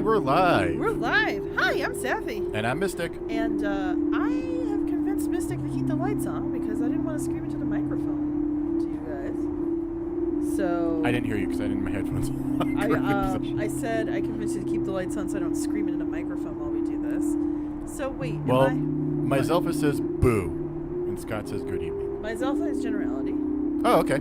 we're live. We're live. Hi, I'm Sapphy. And I'm Mystic. And I have convinced Mystic to keep the lights on because I didn't want to scream into the microphone to you guys. So I didn't hear you because I didn't have my headphones on. I said I convinced you to keep the lights on so I don't scream into the microphone while we do this. So wait, well, my Zelfa says boo, and Scott says good evening. My Zelfa is generality. Oh, okay.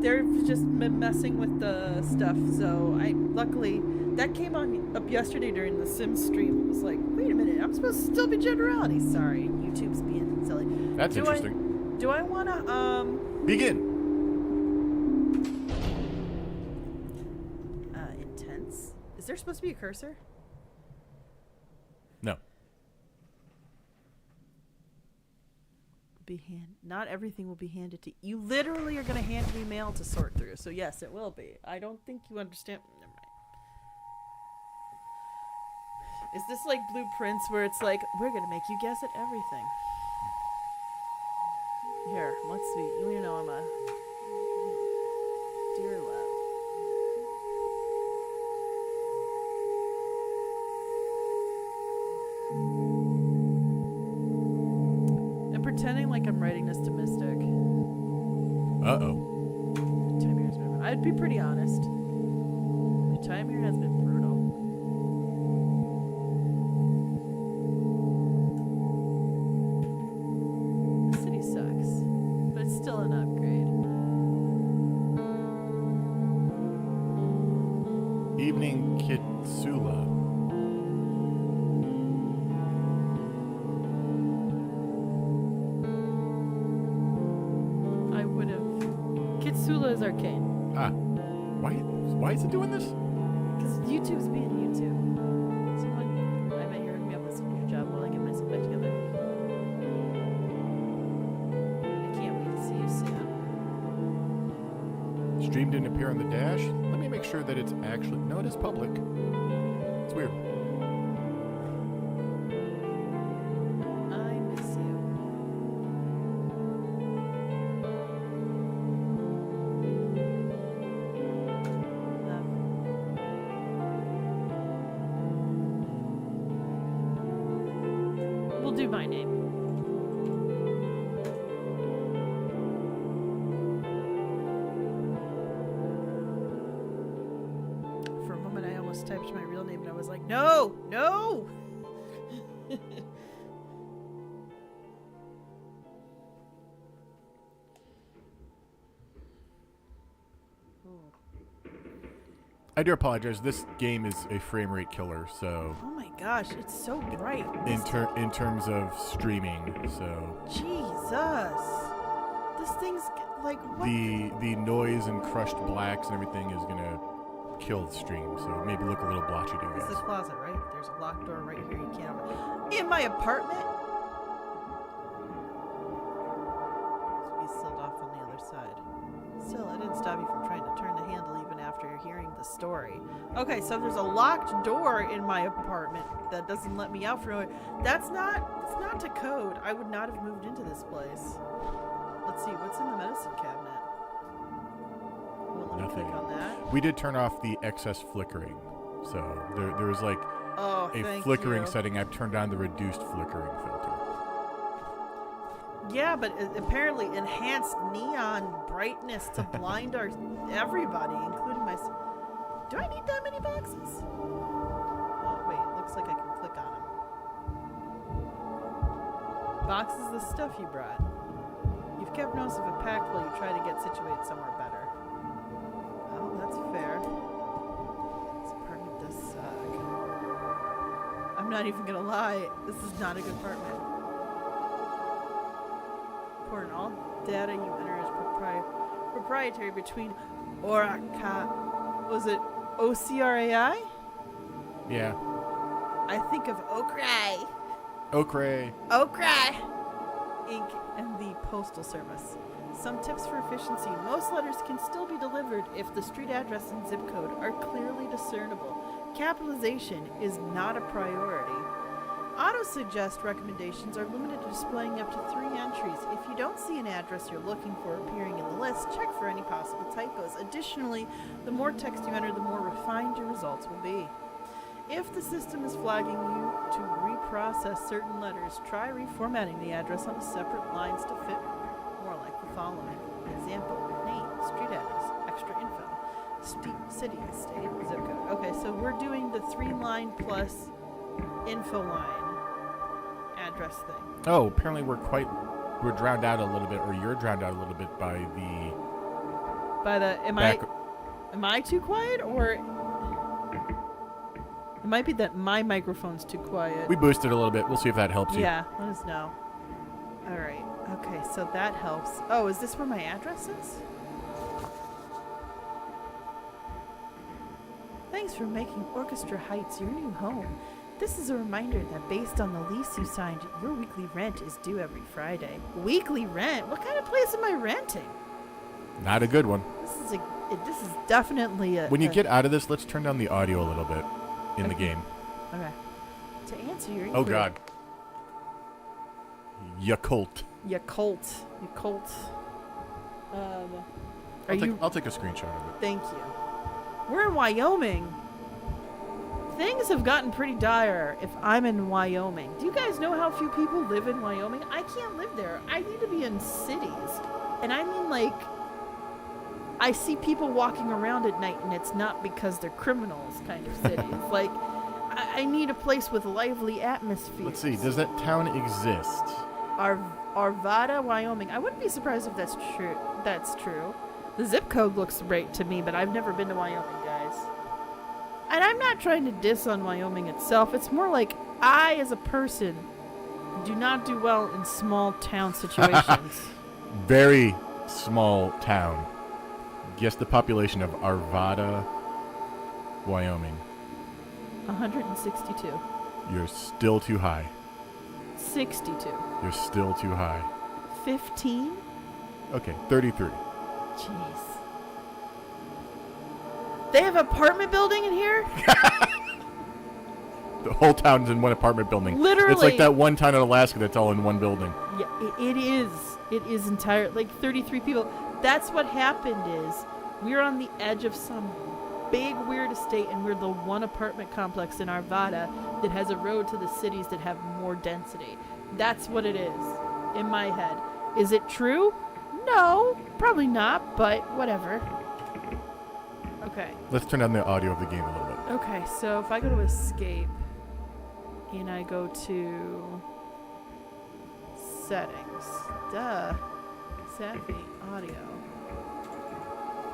They're just messing with the stuff, so luckily that came up yesterday during the Sims stream. It was like, wait a minute, I'm supposed to still be generality. Sorry, YouTube's being silly. That's interesting. Do I want to begin? Intense. Is there supposed to be a cursor? No. Not everything will be handed to you. You literally are going to hand me mail to sort through. So yes, it will be. I don't think you understand. Never mind. Is this like Blueprints where it's like, we're going to make you guess at everything? Here, let's see. You know I'm a dear love. Pretending like I'm writing this to Mystic. Uh-oh. Time here has been... I'd be pretty honest. My time here has been brutal. The city sucks, but it's still an upgrade. Evening Kitsula. Sula is arcane. Ah. Why is it doing this? Because YouTube's being YouTube. So I bet you're hooking me up with some new job while I get myself back together. I can't wait to see you soon. Stream didn't appear on the dash. Let me make sure that it's actually... No, it is public. It's weird. Do my name. For a moment I almost typed my real name and I was like, no! I do apologize. This game is a frame rate killer, so... Oh my gosh, it's so bright. In terms of streaming, so... Jesus! This thing's like, what? The noise and crushed blacks and everything is gonna kill the stream, so maybe look a little blotchy to you guys. This is the closet, right? There's a locked door right here you can't... In my apartment? It's be sealed off on the other side. Still, it didn't stop you from trying to turn the handle even after hearing the story. Okay, so there's a locked door in my apartment that doesn't let me out for it. It's not to code. I would not have moved into this place. Let's see, what's in the medicine cabinet? Well, let me click on that. We did turn off the excess flickering. So there's like a flickering setting. I've turned on the reduced flickering filter. Yeah, but apparently enhanced neon brightness to blind everybody, including myself. Do I need that many boxes? Oh, wait, it looks like I can click on them. Boxes of stuff you brought. You've kept notes of a pack while you try to get situated somewhere better. Oh, that's fair. This apartment does suck. I'm not even gonna lie, this is not a good apartment. Important. All data you enter is proprietary between was it OCRAI? Yeah. I think of Okray Inc. and the Postal Service. Some tips for efficiency. Most letters can still be delivered if the street address and zip code are clearly discernible. Capitalization is not a priority. Auto-suggest recommendations are limited to displaying up to 3 entries. If you don't see an address you're looking for appearing in the list, check for any possible typos. Additionally, the more text you enter, the more refined your results will be. If the system is flagging you to reprocess certain letters, try reformatting the address on separate lines to fit more like the following. Example, name, street address, extra info, city, state, zip code. Okay, so we're doing the 3-line plus info line address thing. Oh, apparently we're drowned out a little bit, or you're drowned out a little bit by the... Am I too quiet, or... It might be that my microphone's too quiet. We boosted a little bit. We'll see if that helps you. Yeah, let us know. Alright, okay, so that helps. Oh, is this where my address is? Thanks for making Orchestra Heights your new home. This is a reminder that based on the lease you signed, your weekly rent is due every Friday. Weekly rent? What kind of place am I renting? Not a good one. This is definitely a... When you get out of this, let's turn down the audio a little bit in the game. Okay. To answer your inquiry... Oh, God. Yakult. I'll take a screenshot of it. Thank you. We're in Wyoming. Things have gotten pretty dire if I'm in Wyoming. Do you guys know how few people live in Wyoming? I can't live there. I need to be in cities. And I mean, like, I see people walking around at night, and it's not because they're criminals kind of cities. Like, I need a place with lively atmosphere. Let's see. Does that town exist? Arvada, Wyoming. I wouldn't be surprised if that's true. The zip code looks right to me, but I've never been to Wyoming, guys. And I'm not trying to diss on Wyoming itself. It's more like I, as a person, do not do well in small town situations. Very small town. Guess the population of Arvada, Wyoming. 162. You're still too high. 62. You're still too high. 15? Okay, 33. Jeez. They have an apartment building in here? The whole town's in one apartment building. Literally. It's like that one town in Alaska that's all in one building. Yeah, it is. It is entire, like 33 people. That's what happened is we're on the edge of some big weird estate, and we're the one apartment complex in Arvada that has a road to the cities that have more density. That's what it is in my head. Is it true? No, probably not, but whatever. Okay. Let's turn down the audio of the game a little bit. Okay, so if I go to escape and I go to settings, Sapphy, audio.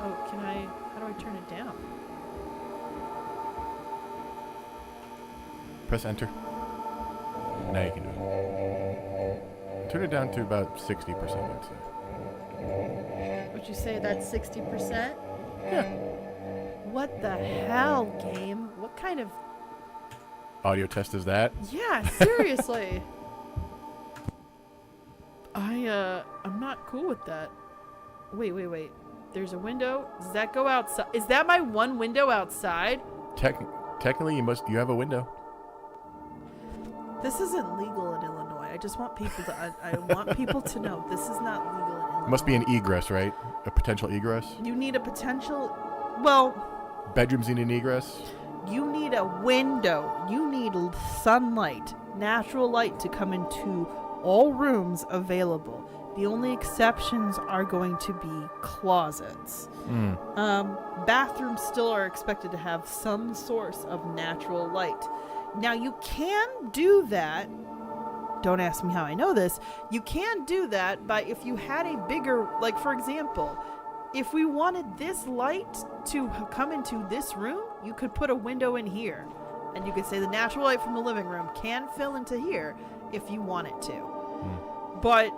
Oh, how do I turn it down? Press enter. Now you can do it. Turn it down to about 60%, I'd say. Would you say that's 60%? Yeah. What the hell, game? What kind of... Audio test is that? Yeah, seriously. I'm not cool with that. Wait. There's a window. Does that go outside? Is that my one window outside? Technically, you have a window. This isn't legal in Illinois. I just want people to... I want people to know this is not legal in Illinois. Must be an egress, right? A potential egress? You need a potential... Well... Bedrooms need an egress? You need a window. You need sunlight, natural light to come into all rooms available. The only exceptions are going to be closets. Bathrooms still are expected to have some source of natural light. Now, you can do that. Don't ask me how I know this. You can do that by if you had a bigger, like, for example, if we wanted this light to come into this room, you could put a window in here. And you could say the natural light from the living room can fill into here if you want it to. But...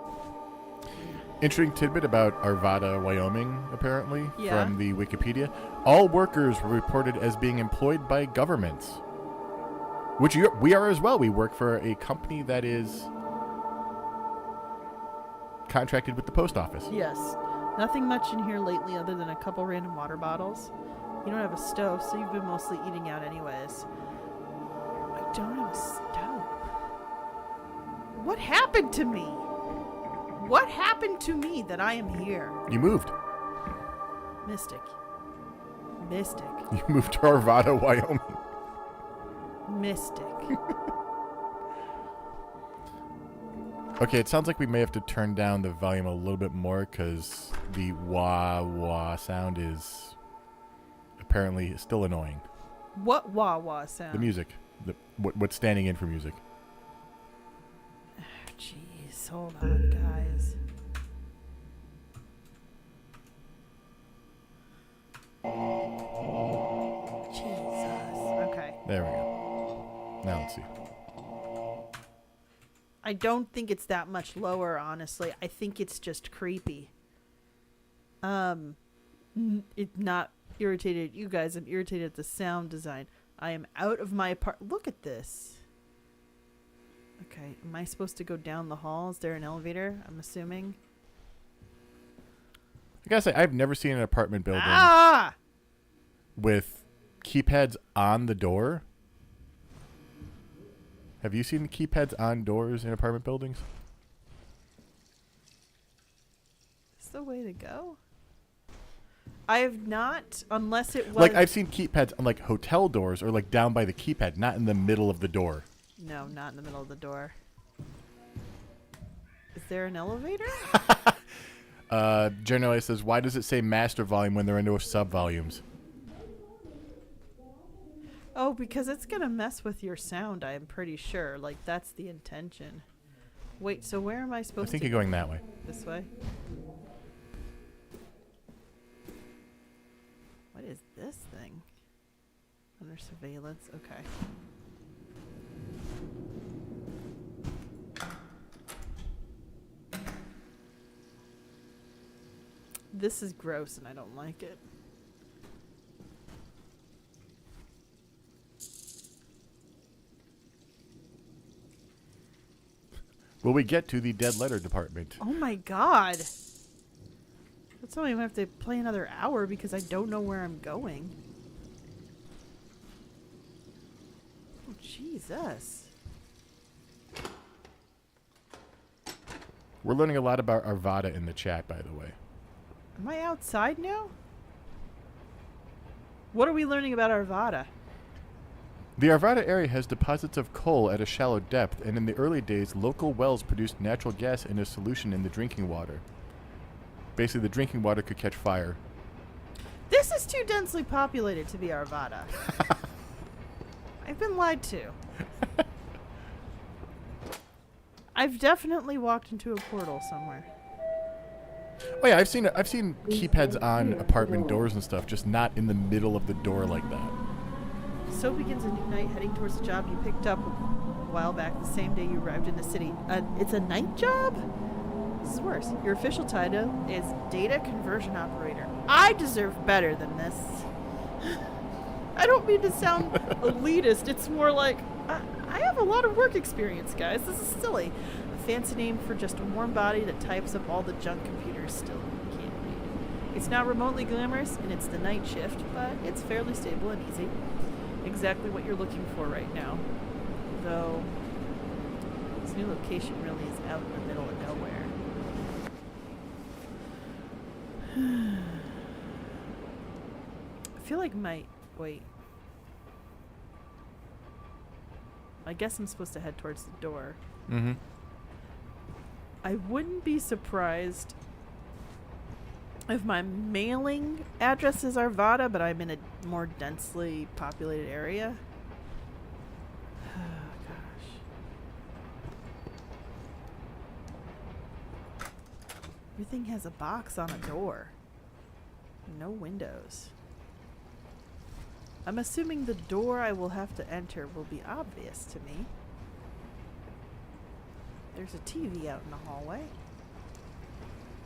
Interesting tidbit about Arvada, Wyoming, apparently, Yeah. from the Wikipedia. All workers were reported as being employed by governments. Which we are as well. We work for a company that is contracted with the post office. Yes. Nothing much in here lately other than a couple random water bottles. You don't have a stove, so you've been mostly eating out anyways. I don't have a stove. What happened to me? What happened to me that I am here? You moved. Mystic. You moved to Arvada, Wyoming. Mystic. Okay, it sounds like we may have to turn down the volume a little bit more because the wah wah sound is apparently still annoying. What wah wah sound? The music. What's standing in for music. Jeez, hold on, guys. Jesus. Okay. There we go. Now let's see. I don't think it's that much lower, honestly. I think it's just creepy. It's not irritated at you guys. I'm irritated at the sound design. I am out of my Look at this. Okay, am I supposed to go down the hall? Is there an elevator? I'm assuming. I gotta say, I've never seen an apartment building Ah! with keypads on the door. Have you seen keypads on doors in apartment buildings? Is the way to go? I have not, unless it was... Like, I've seen keypads on, like, hotel doors or, like, down by the keypad, not in the middle of the door. No, not in the middle of the door. Is there an elevator? Generally says, why does it say master volume when there are no sub-volumes? Oh, because it's going to mess with your sound, I'm pretty sure. Like, that's the intention. Wait, so where am I supposed I think to... you're going that way. This way? What is this thing? Under surveillance? Okay. This is gross and I don't like it. Will we get to the dead letter department? Oh my god! That's why I'm gonna have to play another hour because I don't know where I'm going. Oh, Jesus. We're learning a lot about Arvada in the chat, by the way. Am I outside now? What are we learning about Arvada? The Arvada area has deposits of coal at a shallow depth, and in the early days, local wells produced natural gas in a solution in the drinking water. Basically, the drinking water could catch fire. This is too densely populated to be Arvada. I've been lied to. I've definitely walked into a portal somewhere. Oh yeah, I've seen keypads on apartment doors and stuff, just not in the middle of the door like that. So begins a new night heading towards the job you picked up a while back the same day you arrived in the city. It's a night job? This is worse. Your official title is Data Conversion Operator. I deserve better than this. I don't mean to sound elitist. It's more like, I have a lot of work experience, guys. This is silly. A fancy name for just a warm body that types up all the junk computers still can't read. It's not remotely glamorous, and it's the night shift, but it's fairly stable and easy. Exactly what you're looking for right now. Though, this new location really is out in the middle of nowhere. I feel like wait. I guess I'm supposed to head towards the door. Mm-hmm. I wouldn't be surprised if my mailing address is Arvada, but I'm in a more densely populated area. Oh, gosh. Everything has a box on a door. No windows. I'm assuming the door I will have to enter will be obvious to me. There's a TV out in the hallway.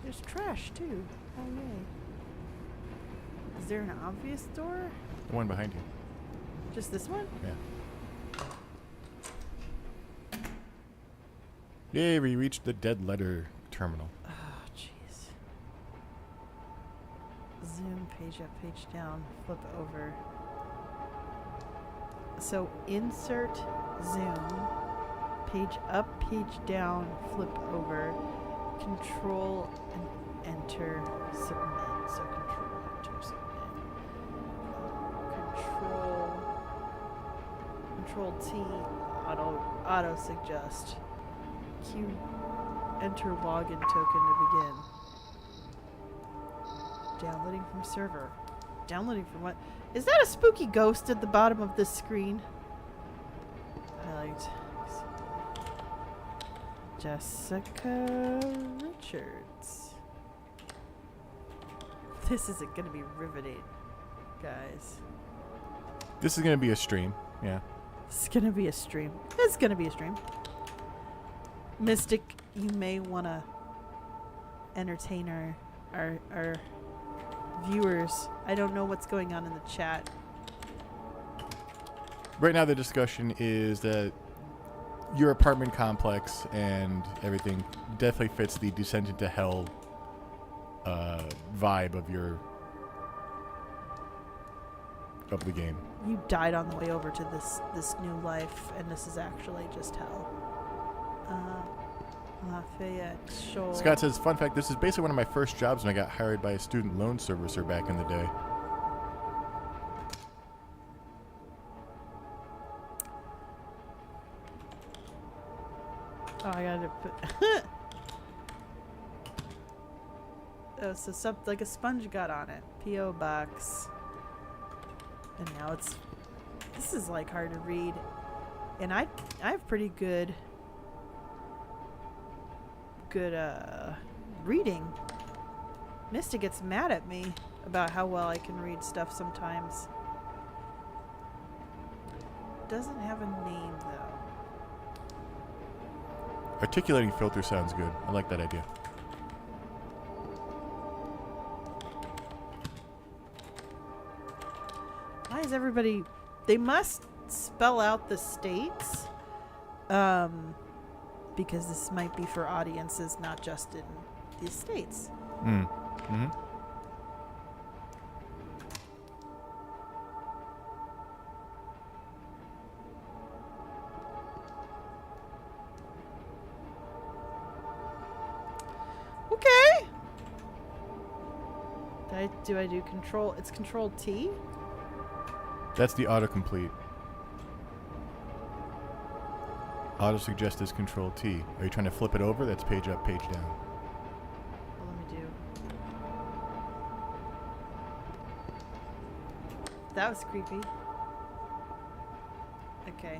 There's trash, too. Oh, yay. Is there an obvious door? The one behind you. Just this one? Yeah. Yay, we reached the dead letter terminal. Oh, jeez. Zoom, page up, page down, flip over. So insert, zoom, page up, page down, flip over, control and enter, submit. So control, enter, submit. Control T, auto suggest. Q, enter login token to begin. Downloading from server. Downloading from what? Is that a spooky ghost at the bottom of this screen? Highlight. Jessica Richards. This isn't going to be riveting, guys. This is going to be a stream. Yeah. It's going to be a stream. It's going to be a stream. Mystic, you may want to entertain our viewers. I don't know what's going on in the chat. Right now the discussion is that your apartment complex and everything definitely fits the Descent into Hell vibe of the game. You died on the way over to this new life, and this is actually just hell. Lafayette Shoal. Scott says, fun fact, this is basically one of my first jobs when I got hired by a student loan servicer back in the day. Oh, I gotta put... oh, so something like a sponge got on it. P.O. Box. And now it's... This is like hard to read. And I have pretty good reading. Mista gets mad at me about how well I can read stuff sometimes. Doesn't have a name though. Articulating filter sounds good. I like that idea. Why is everybody... They must spell out the states. Because this might be for audiences not just in the States. Mm-hmm. Okay. Do I do control? It's control T? That's the autocomplete. Auto-suggest is control T. Are you trying to flip it over? That's page up, page down. Well, let me do. That was creepy. Okay.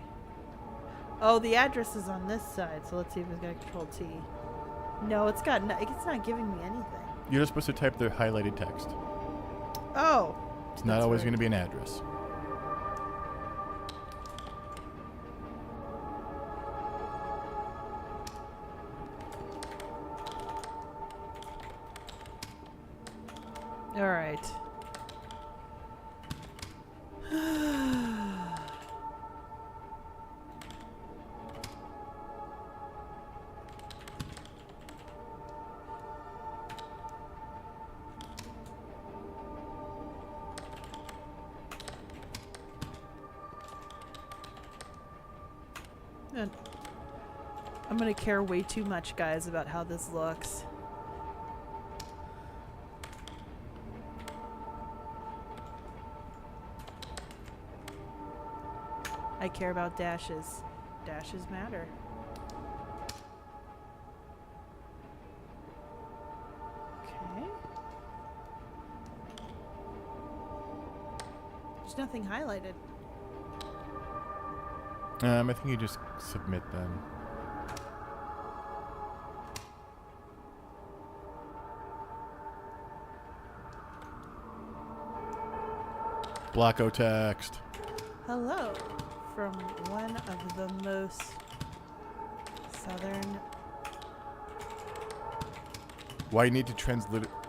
Oh, the address is on this side, so let's see if it's got control T. No, it's got. It's not giving me anything. You're just supposed to type the highlighted text. Oh. It's not always going to be an address. All right. I'm gonna care way too much, guys, about how this looks. I care about dashes. Dashes matter. Okay. There's nothing highlighted. I think you just submit them. Blocko text. Hello from one of the most southern. Why you need to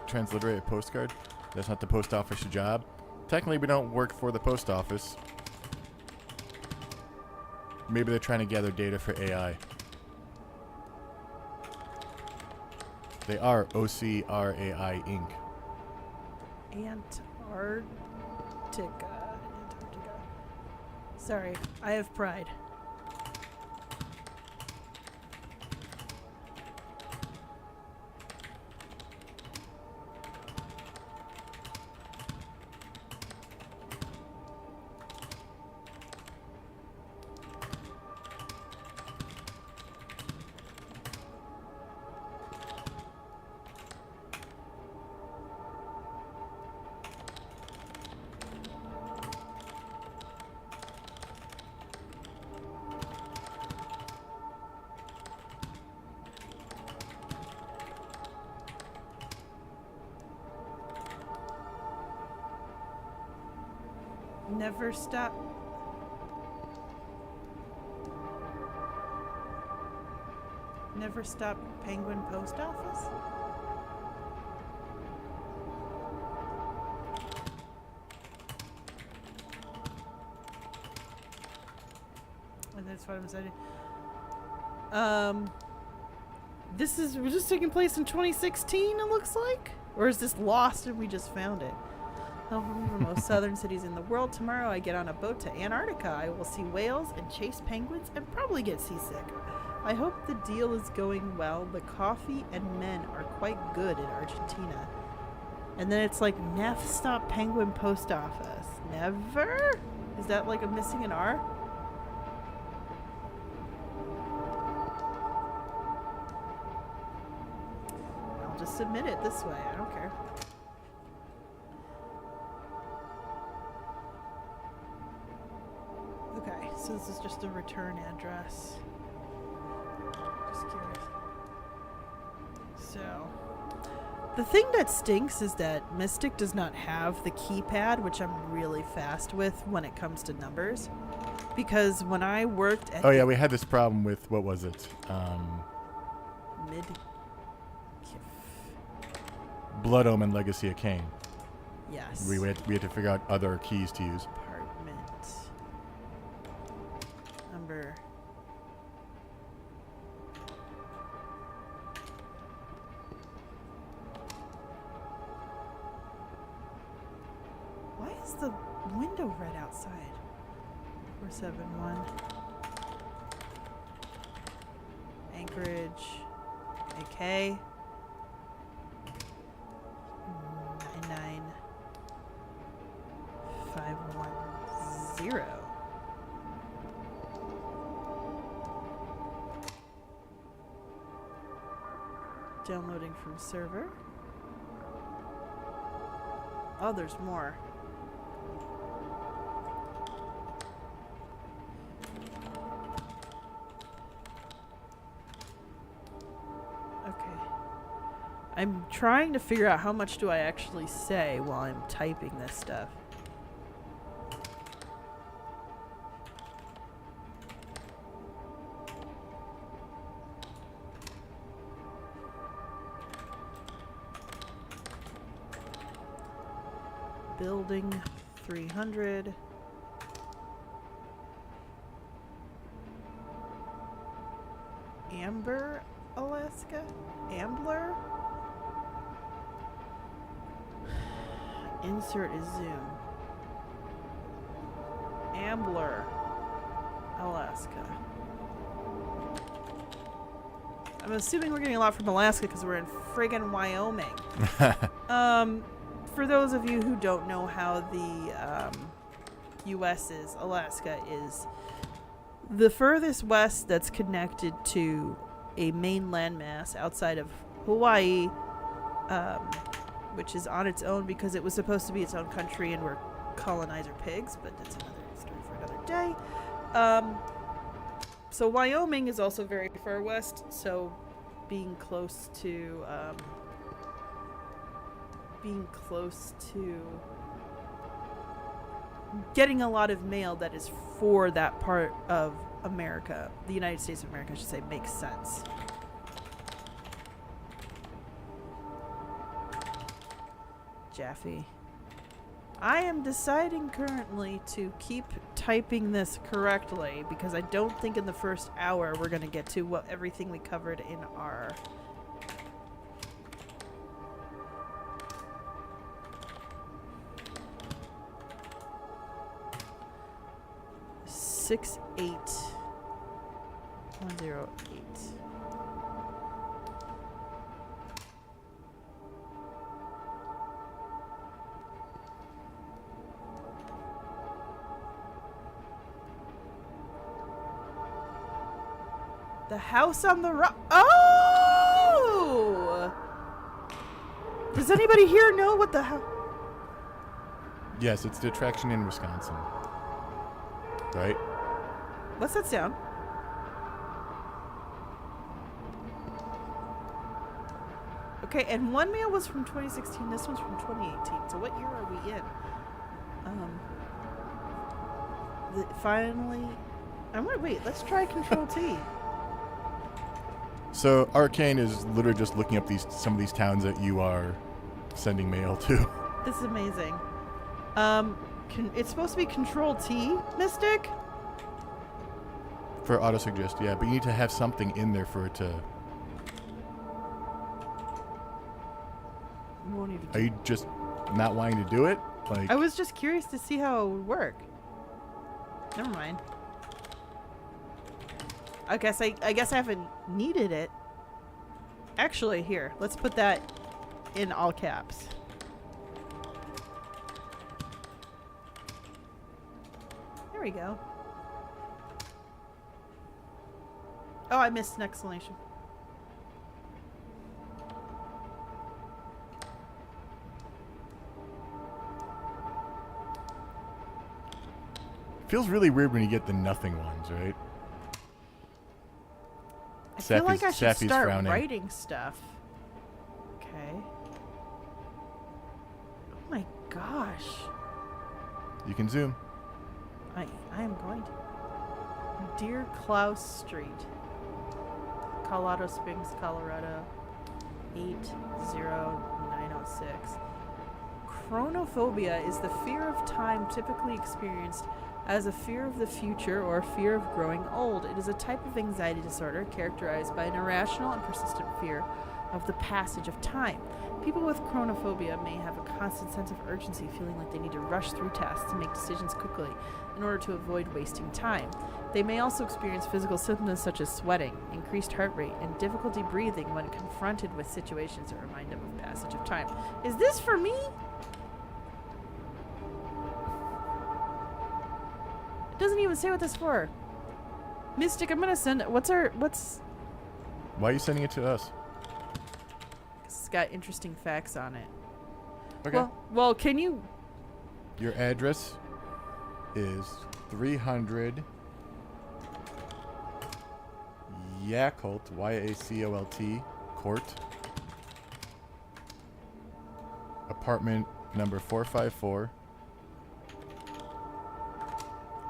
transliterate a postcard? That's not the post office job. Technically, we don't work for the post office. Maybe they're trying to gather data for AI. They are OCRAI Inc. Antarctica. Sorry, I have pride. Never stop. Never stop Penguin Post Office? And that's what I'm saying. This is just taking place in 2016, it looks like? Or is this lost and we just found it? From one of the most southern cities in the world. Tomorrow I get on a boat to Antarctica. I will see whales and chase penguins and probably get seasick. I hope the deal is going well. The coffee and men are quite good in Argentina. And then it's like, Never stop Penguin Post Office. Never? Is that like a missing an R? I'll just submit it this way. I don't care. Okay, so this is just a return address. Just curious. So, the thing that stinks is that Mystic does not have the keypad, which I'm really fast with when it comes to numbers. Because when I worked at... Oh, yeah, we had this problem with, what was it? Mid... Blood Omen Legacy of Cain. Yes. We had to figure out other keys to use. Apartment. Number... Why is the window red outside? 471. Anchorage. AK. 99510. Downloading from server. Oh, there's more. Okay. I'm trying to figure out how much do I actually say while I'm typing this stuff. Building 300. Amber, Alaska? Ambler? Insert is zoom. Ambler, Alaska. I'm assuming we're getting a lot from Alaska because we're in friggin' Wyoming. For those of you who don't know how the U.S. is, Alaska is the furthest west that's connected to a main landmass outside of Hawaii, which is on its own because it was supposed to be its own country and we're colonizer pigs, but that's another story for another day. So Wyoming is also very far west, so being close to getting a lot of mail that is for that part of America, the United States of America, I should say, makes sense. Jaffe. I am deciding currently to keep typing this correctly because I don't think in the first hour we're going to get to everything we covered in our... Six 8108. The house on the rock. Oh! Does anybody here know what the house? Yes, it's the attraction in Wisconsin. Right? What's that sound? Okay, and one mail was from 2016. This one's from 2018. So what year are we in? Finally, I'm gonna wait. Let's try Control T. So Arcane is literally just looking up some of these towns that you are sending mail to. This is amazing. It's supposed to be Control T, Mystic. For autosuggest, yeah, but you need to have something in there for it to. Won't even. Are you just not wanting to do it? Like I was just curious to see how it would work. Never mind. I guess I haven't needed it. Actually, here, let's put that in all caps. There we go. Oh, I missed an exclamation. feels really weird when you get the nothing ones, right? I feel like I should Sappy's start frowning. writing stuff. Okay. Oh my gosh. You can zoom. I am going to. Dear Klaus Street, Colorado Springs, Colorado, 80906. Chronophobia is the fear of time typically experienced as a fear of the future or a fear of growing old. It is a type of anxiety disorder characterized by an irrational and persistent fear of the passage of time. People with chronophobia may have a constant sense of urgency, feeling like they need to rush through tasks and make decisions quickly in order to avoid wasting time. They may also experience physical symptoms such as sweating, increased heart rate, and difficulty breathing when confronted with situations that remind them of passage of time. Is this for me? It doesn't even say what this is for. Mystic, I'm gonna send it. Why are you sending it to us? It's got interesting facts on it. Okay. Well, can you... Your address is 300 Yacolt, Yacolt Court, apartment number 454,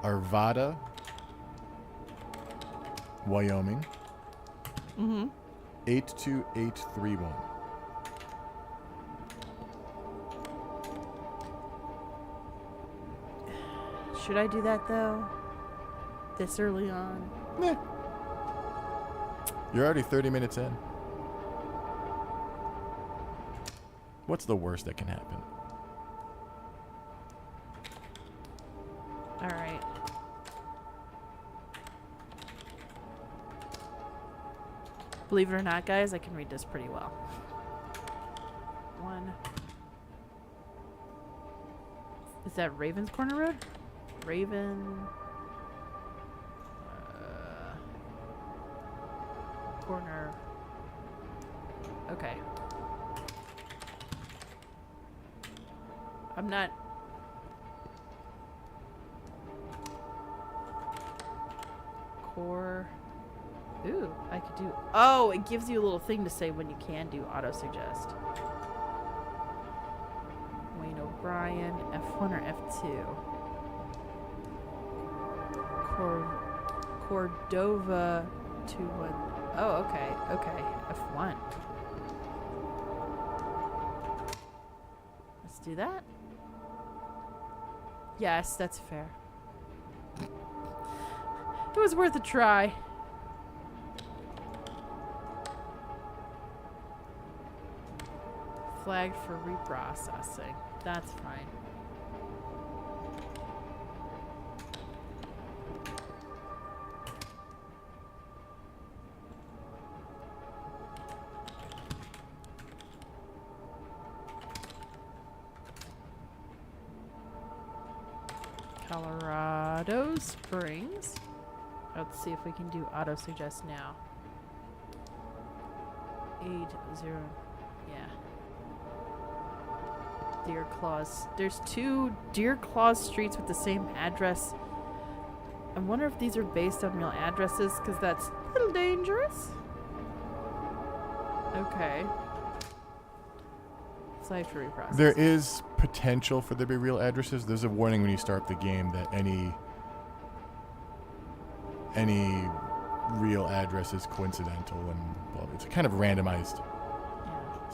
Arvada, Wyoming, 82831. Should I do that, though? This early on? Meh. You're already 30 minutes in. What's the worst that can happen? Alright. Believe it or not, guys, I can read this pretty well. Is that Raven's Corner Road? Raven... corner... Okay. I'm not... Core... Ooh, I could do... Oh, it gives you a little thing to say when you can do auto-suggest. Wayne O'Brien, F1 or F2? Cordova 21. Oh, okay, F1. Let's do that. Yes, that's fair. It was worth a try. Flagged for reprocessing. That's fine. Colorado Springs. Let's see if we can do auto suggest now. 80. Yeah. Deer Claws. There's 2 Deer Claws streets with the same address. I wonder if these are based on real addresses, because that's a little dangerous. Okay. Flag for reprocessing. There is potential for there to be real addresses. There's a warning when you start the game that any any real address is coincidental, and well, it's kind of randomized.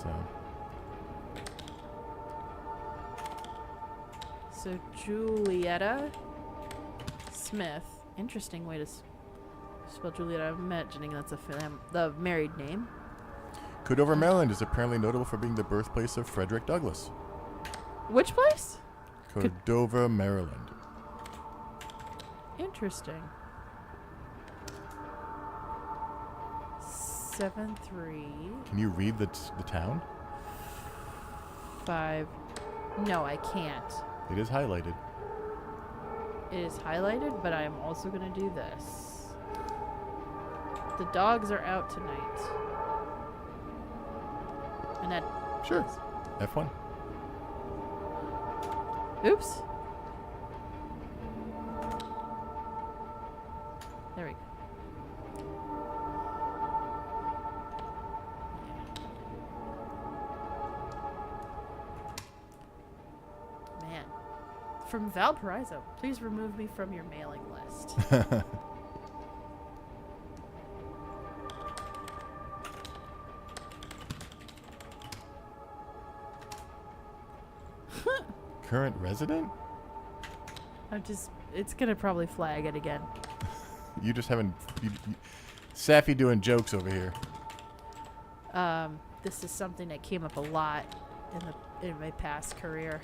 Yeah. So Julietta Smith. Interesting way to spell Julietta. I'm imagining that's the married name. Codover, Maryland is apparently notable for being the birthplace of Frederick Douglass. Which place? Codover, Maryland. Interesting. 7-3. Can you read the town? 5. No, I can't. It is highlighted. It is highlighted, but I am also going to do this. The dogs are out tonight. And that... Sure. F1. Oops. There we go. Man. From Valparaiso, please remove me from your mailing list. Current resident? It's gonna probably flag it again. You just haven't... Sapphy doing jokes over here. This is something that came up a lot in my past career.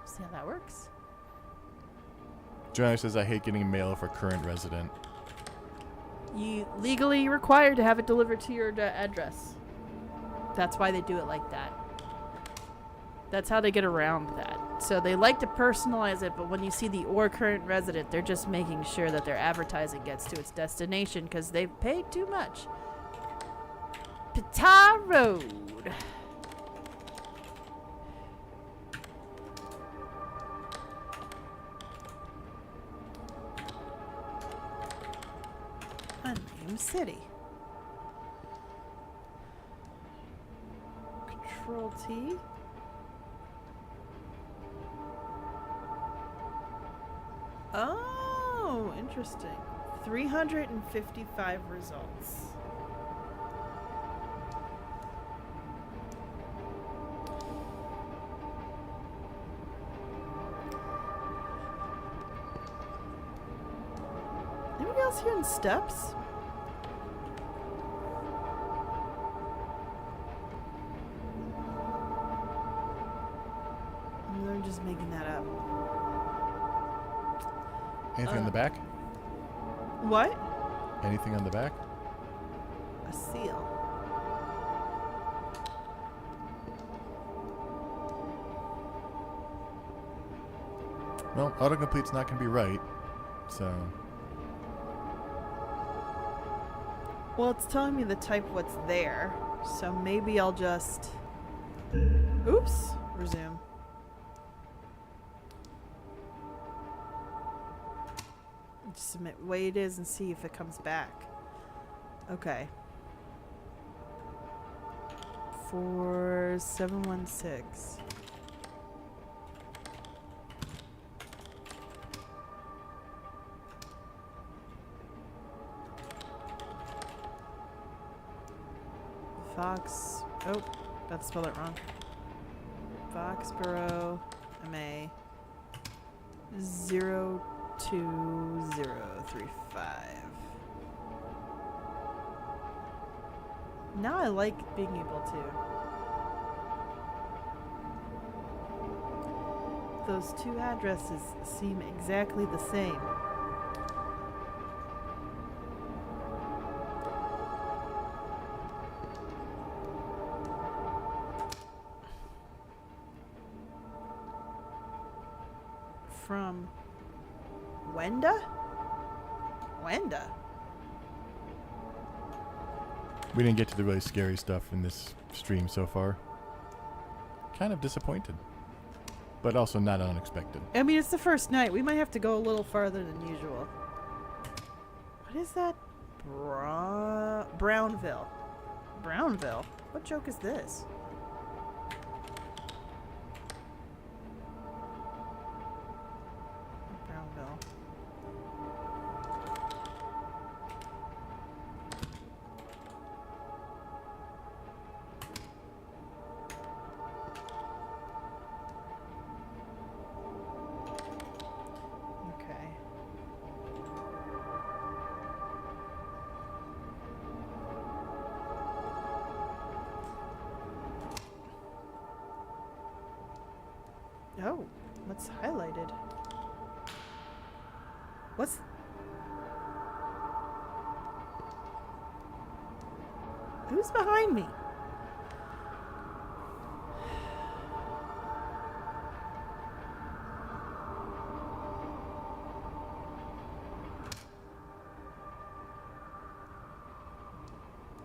See how that works? Johnny says, I hate getting mail for current resident. You legally required to have it delivered to your address. That's why they do it like that. That's how they get around that. So they like to personalize it, but when you see the or current resident, they're just making sure that their advertising gets to its destination because they've paid too much. Pita Road. Unnamed city. Control T. Oh, interesting. 355 results. Anybody else hearing steps? I'm just making that up. Anything on the back? What? Anything on the back? A seal. Well, autocomplete's not going to be right, so... Well, it's telling me the type what's there, so maybe I'll just... Oops. Resume. Just submit the way it is and see if it comes back. Okay. 4716. Fox. Oh, about to spell it wrong. Foxborough, MA 02035. Now I like being able to. Those two addresses seem exactly the same. From Wenda? Wenda? We didn't get to the really scary stuff in this stream so far. Kind of disappointed. But also not unexpected. I mean, it's the first night. We might have to go a little farther than usual. What is that? Brownville. Brownville? What joke is this? Oh, what's highlighted? What's... Who's behind me?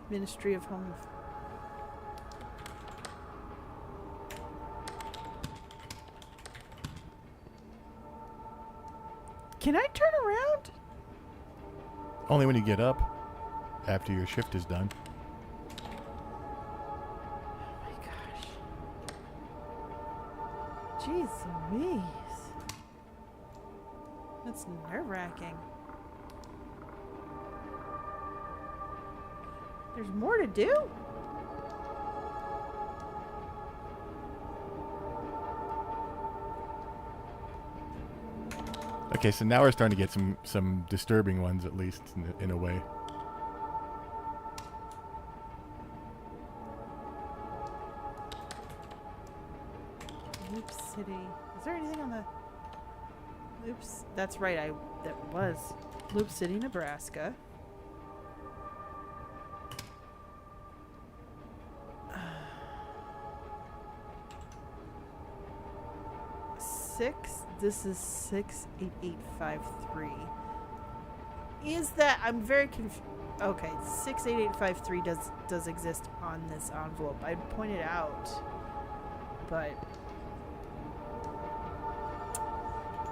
Ministry of Home... Can I turn around? Only when you get up, after your shift is done. Oh my gosh. Jeez Louise. That's nerve-wracking. There's more to do? Okay, so now we're starting to get some disturbing ones, at least in a way. Loop City. Is there anything on the... Loops? That's right, that was Loop City, Nebraska. This is 68853. Is that... I'm very confused. Okay, 68853 does exist on this envelope. I pointed out, but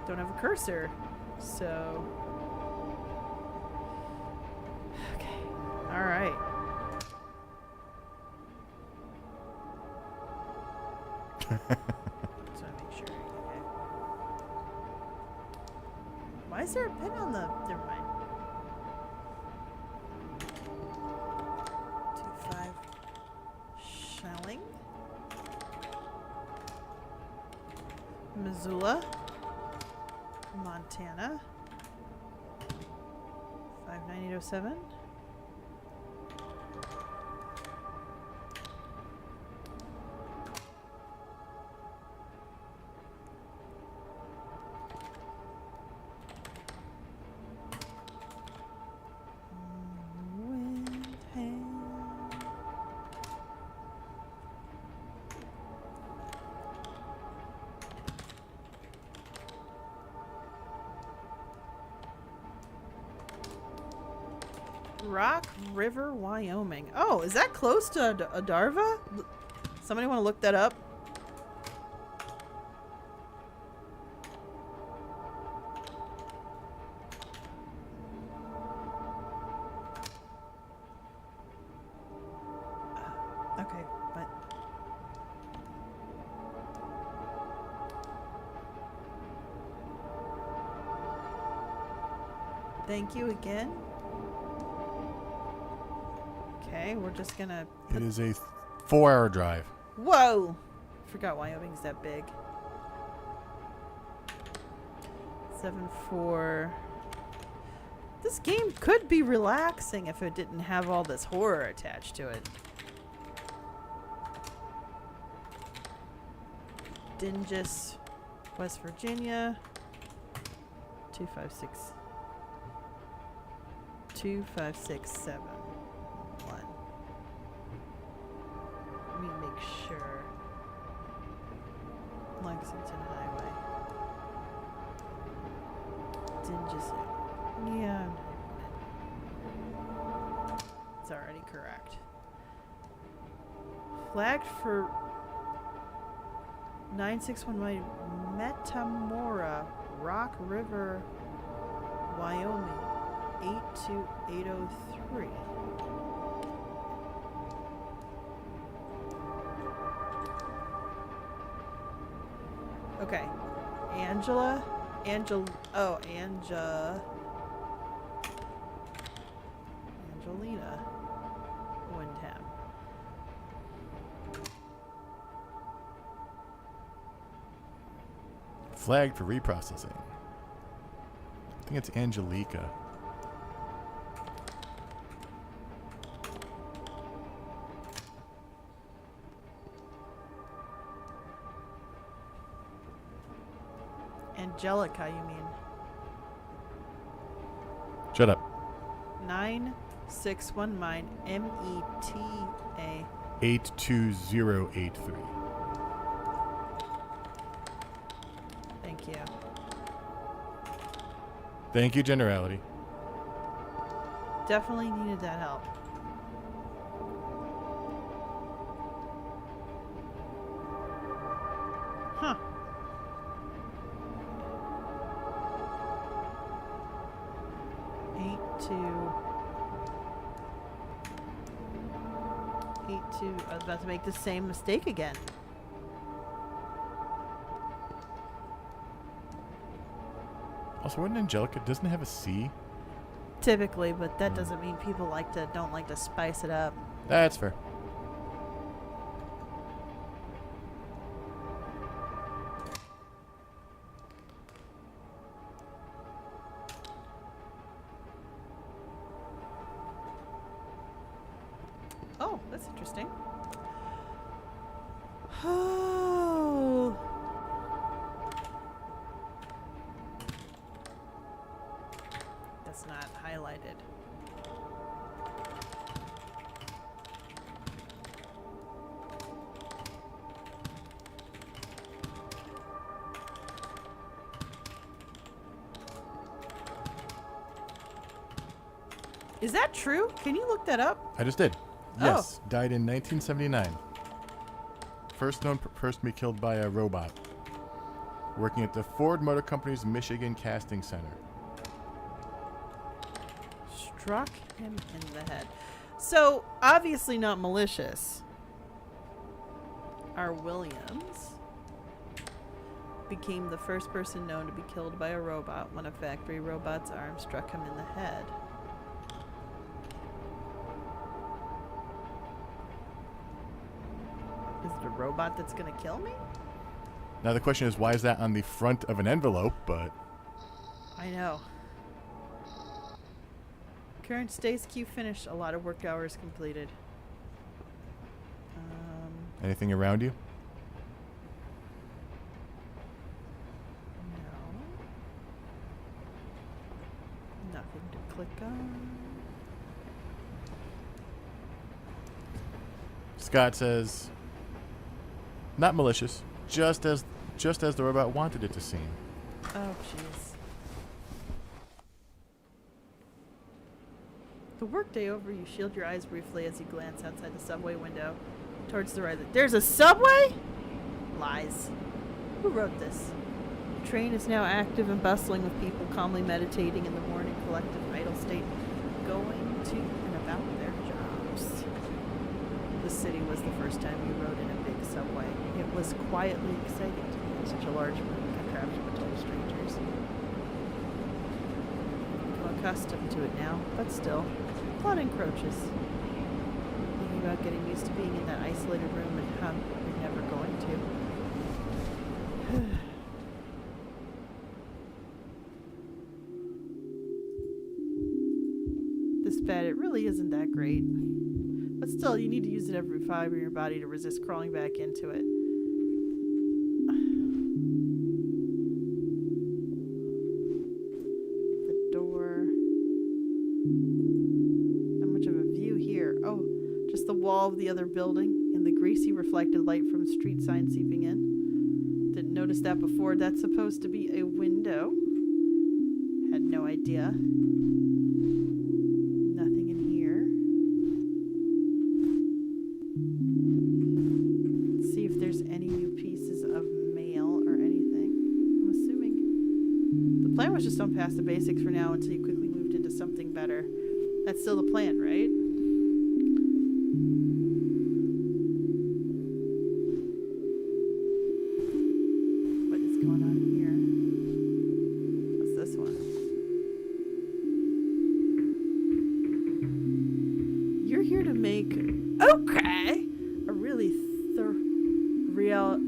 don't have a cursor, so... Okay, all right. So I make sure. Okay. Why is there a pin on the... Never mind. 25 shelling. Missoula, Montana. 59807. Rock River, Wyoming. Oh, is that close to Adarva? Somebody want to look that up? Okay, but... Thank you again. Okay, we're just gonna... It is a 4-hour drive. Whoa! Forgot Wyoming's that big. 7-4. This game could be relaxing if it didn't have all this horror attached to it. Dingus, West Virginia. 256. 2567. Let me make sure. Lexington Highway. Dingus. Yeah. It's already correct. Flagged for 961 Metamora, Rock River, Wyoming. 82803. Okay. Angelina Wyndham. Flagged for reprocessing. I think it's Angelica. Angelica, you mean? Shut up. 961 mine. META. 82083. Thank you. Thank you, Generality. Definitely needed that help. Huh. I was about to make the same mistake again. Also, wouldn't Angelica doesn't it have a C? Typically, but that doesn't mean people don't like to spice it up. That's fair. Oh, that's interesting. Oh. That's not highlighted. Is that true? Can you look that up? I just did. Yes. Died in 1979. First known person to be killed by a robot. Working at the Ford Motor Company's Michigan Casting Center. Struck him in the head. So, obviously not malicious. R. Williams became the first person known to be killed by a robot when a factory robot's arm struck him in the head. Is it a robot that's going to kill me? Now the question is, why is that on the front of an envelope? But I know. Current stays queue finished. A lot of work hours completed. anything around you? No. Nothing to click on. Scott says, not malicious, just as the robot wanted it to seem. Oh, jeez. The workday over, you shield your eyes briefly as you glance outside the subway window towards the right. There's a subway? Lies. Who wrote this? The train is now active and bustling with people calmly meditating in the morning collective idle state, going to and about their jobs. The city was the first time you rode in a big subway. It was quietly exciting to be in such a large moving contraption with total strangers. I'm accustomed to it now, but still, a lot encroaches. Thinking about getting used to being in that isolated room and how you're never going to. This bed, it really isn't that great. But still, you need to use it every fiber in your body to resist crawling back into it. The door. Not much of a view here. Oh, just the wall of the other building and the greasy reflected light from street signs seeping in. Didn't notice that before. That's supposed to be a window. Had no idea. Just don't pass the basics for now until you quickly moved into something better. That's still the plan, right? What is going on here? What's this one? You're here to make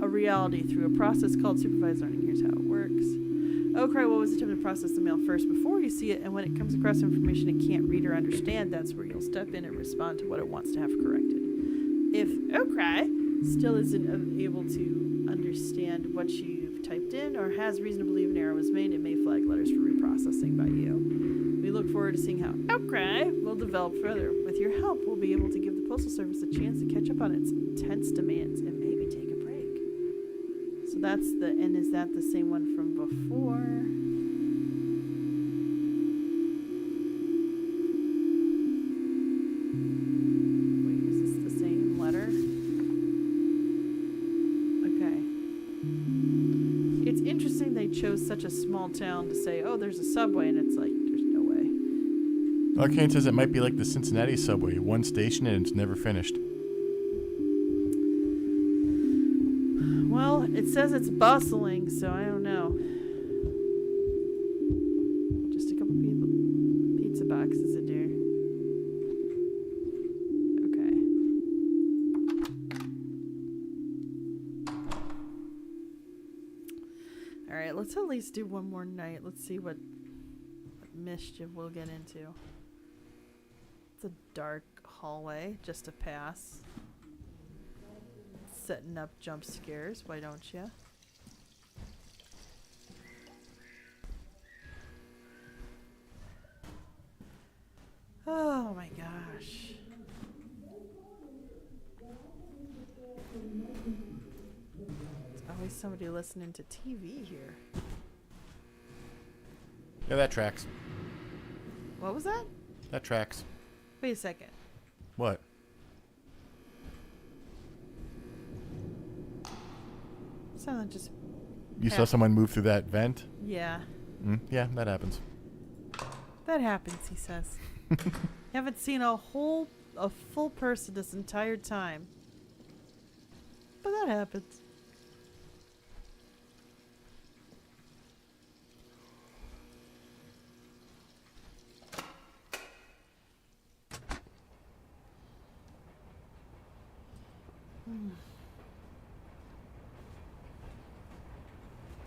a reality through a process called supervised learning. Here's how it works. Okrai will always attempt to process the mail first before you see it, and when it comes across information it can't read or understand, that's where you'll step in and respond to what it wants to have corrected. If Okrai still isn't able to understand what you've typed in or has reason to believe an error was made, it may flag letters for reprocessing by you. We look forward to seeing how Outcry will develop further. With your help, we'll be able to give the Postal Service a chance to catch up on its intense demands and maybe take a break. So that's the, and is that the same one from before? Wait, is this the same letter? Okay. It's interesting they chose such a small town to say, oh, there's a subway, and it's like, there's no way. Arcane says it might be like the Cincinnati subway, one station and it's never finished. Well, it says it's bustling, so I don't know. Just a couple pizza boxes in there. Okay. Alright, let's at least do one more night. Let's see what mischief we'll get into. It's a dark hallway, just a pass. Setting up jump scares, why don't you? Oh my gosh. There's always somebody listening to TV here. Yeah, that tracks. What was that? That tracks. Wait a second. What? Someone just... You saw someone move through that vent? Yeah. Yeah, that happens. That happens, he says. Haven't seen a full person this entire time. But that happens.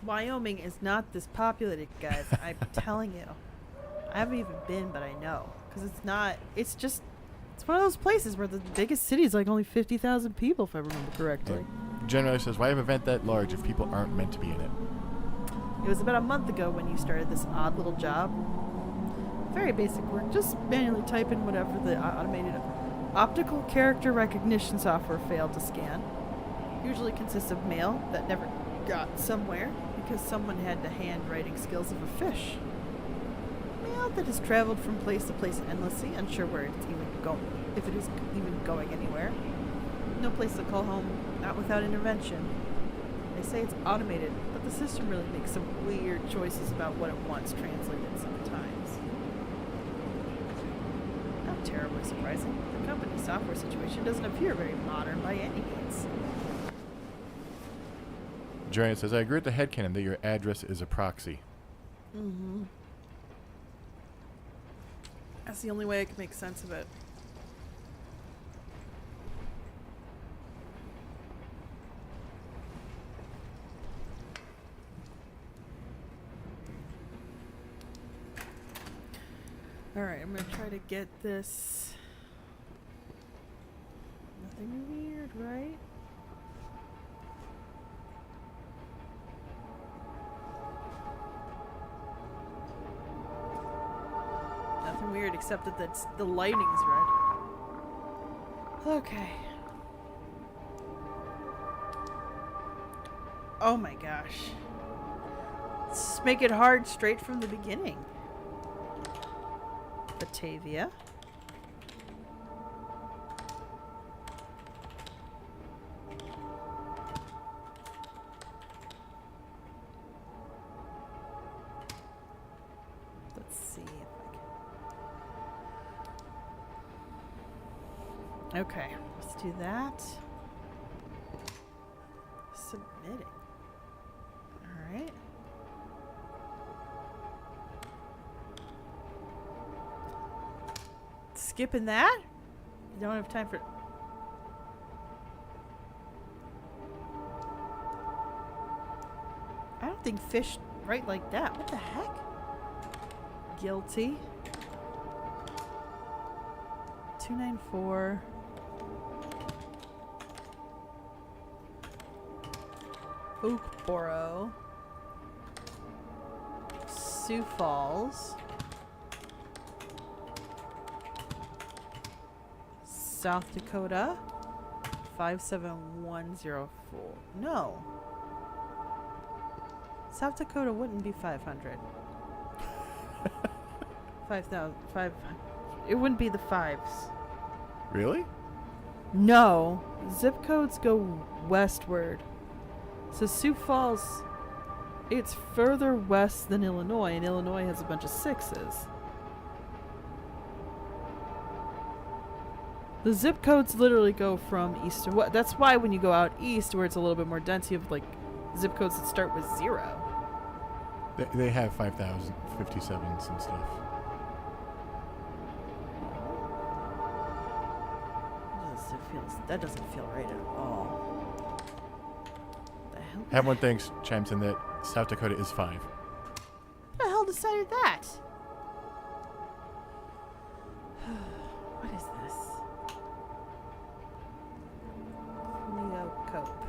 Wyoming is not this populated, guys. I'm telling you. I haven't even been, but I know. Because it's not, it's just, it's one of those places where the biggest city is like only 50,000 people, if I remember correctly. Yeah. Generally says, why have an event that large if people aren't meant to be in it? It was about a month ago when you started this odd little job. Very basic work, just manually type in whatever the automated optical character recognition software failed to scan. Usually consists of mail that never got somewhere because someone had the handwriting skills of a fish. Mail that has traveled from place to place endlessly, unsure where it's even going, if it is even going anywhere. No place to call home, not without intervention. They say it's automated, but the system really makes some weird choices about what it wants translated sometimes. Not terribly surprising. The company's software situation doesn't appear very modern by any means. Jarian says, I agree with the headcanon that your address is a proxy. Mm-hmm. That's the only way I can make sense of it. Alright, I'm gonna try to get this. Nothing weird, right? Nothing weird except that the lighting's red. Okay. Oh my gosh. Let's just make it hard straight from the beginning. Batavia. Let's see if I can. Okay, let's do that. Submitting. All right. Skipping that? You don't have time for... I don't think fish write like that. What the heck? Guilty. 294. Oakboro. Sioux Falls. South Dakota. 57104. No. South Dakota wouldn't be 500. 5,000. 500. It wouldn't be the fives. Really? No. Zip codes go westward. So Sioux Falls, it's further west than Illinois, and Illinois has a bunch of sixes. The zip codes literally go from east to west. That's why when you go out east, where it's a little bit more dense, you have like zip codes that start with 0. They have 5,057s and stuff. That doesn't feel right at all. The hell? Have one thinks chimes in that South Dakota is 5. Who the hell decided that? What is this? Leo Cope.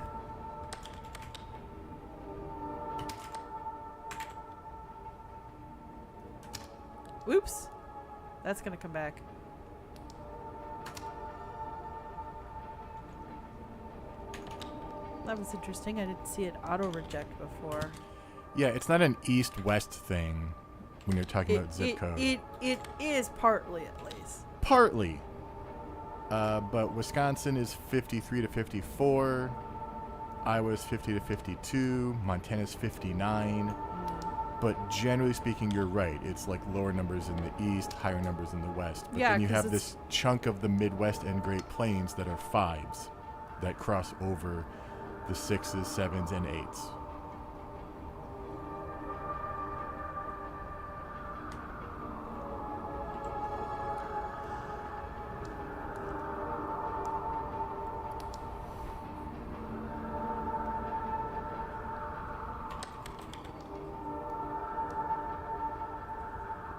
Whoops. That's gonna come back. That was interesting. I didn't see it auto-reject before. Yeah, it's not an east-west thing when you're talking about zip code. It is partly, at least. Partly. But Wisconsin is 53 to 54. Iowa's 50 to 52. Montana's 59. But generally speaking, you're right. It's like lower numbers in the east, higher numbers in the west. But Yeah, then you 'cause have this chunk of the Midwest and Great Plains that are 5s that cross over the 6s, 7s, and 8s.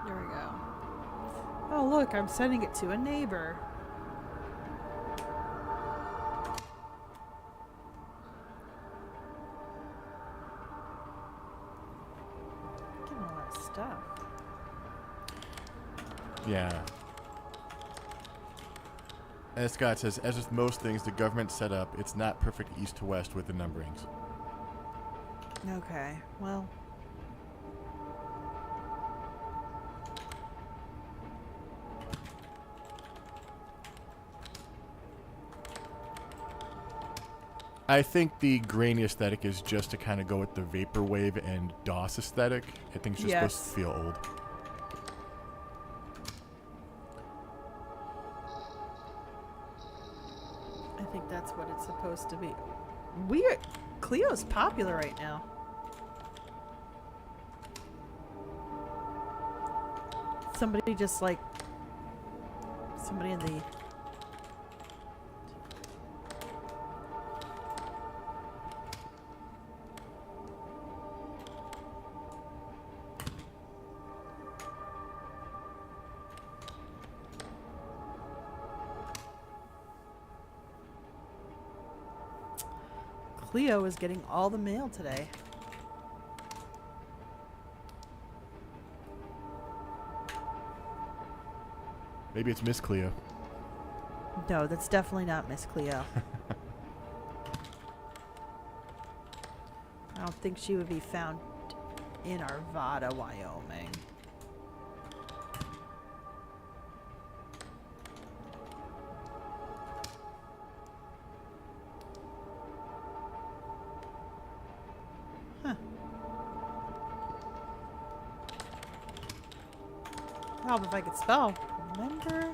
There we go. Oh, look, I'm sending it to a neighbor. Getting a lot of stuff. Yeah. As Scott says, as with most things the government set up, it's not perfect east to west with the numberings. Okay, well. I think the grainy aesthetic is just to kind of go with the vaporwave and DOS aesthetic. I think it's just supposed to feel old. I think that's what it's supposed to be. Weird. Cleo's popular right now. Somebody just like... Somebody in the... Cleo is getting all the mail today. Maybe it's Miss Cleo. No, that's definitely not Miss Cleo. I don't think she would be found in Arvada, Wyoming. Huh. Help if I could spell. Remember?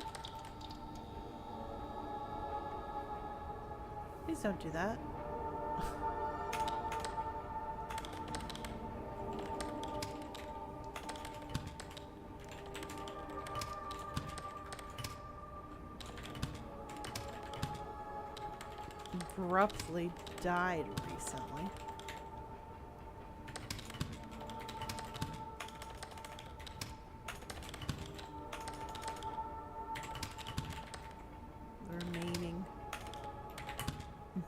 Please don't do that. Abruptly died recently. The remaining.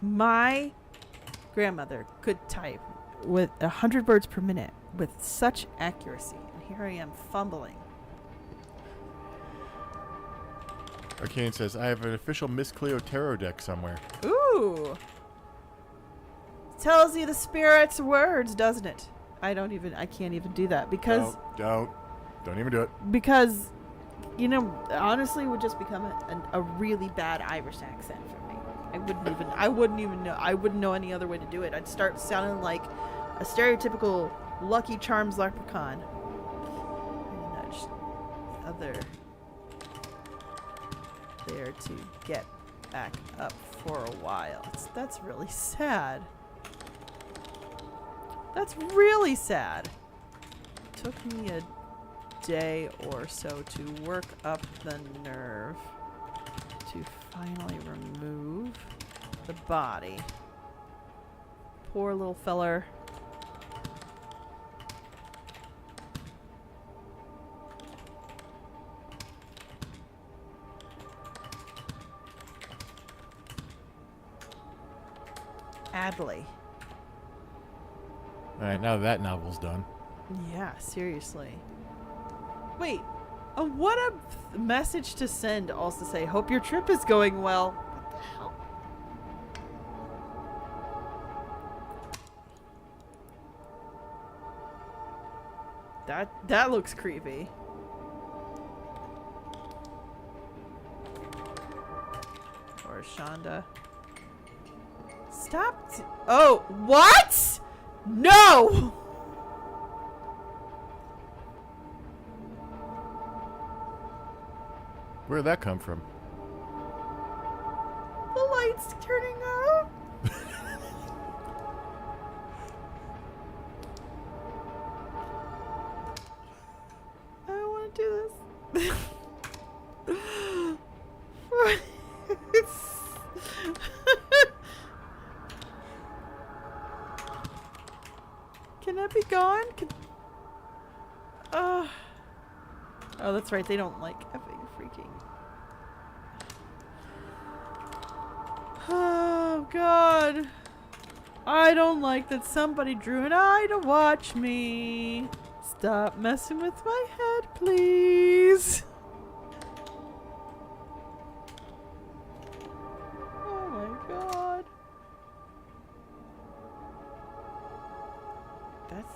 My grandmother could type with 100 words per minute with such accuracy. And here I am fumbling. Arcane says, I have an official Miss Cleo tarot deck somewhere. Ooh. Tells you the spirit's words, doesn't it? I can't even do that because Don't even do it. because honestly it would just become a really bad Irish accent for me. I wouldn't know any other way to do it. I'd start sounding like a stereotypical Lucky Charms leprechaun. And nudge the other there to get back up for a while. That's really sad. That's really sad. Took me a day or so to work up the nerve to finally remove the body. Poor little feller. Adley. Alright, now that novel's done. Yeah, seriously. Wait, what a message to send also say, hope your trip is going well. What the hell? That looks creepy. Or Shonda. Stop. Oh, what? No! Where'd that come from? The light's turning out. I don't want to do this. Can that be gone? Oh, that's right. They don't like effing freaking. Oh, God. I don't like that somebody drew an eye to watch me. Stop messing with my head, please. Oh, my God. That's...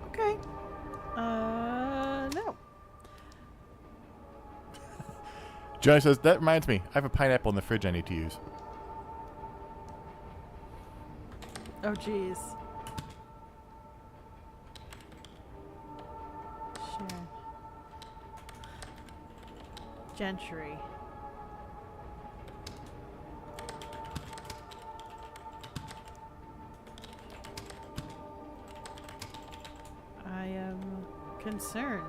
Okay. No. Johnny says, that reminds me, I have a pineapple in the fridge I need to use. Oh, jeez. Sharon. Gentry. I am concerned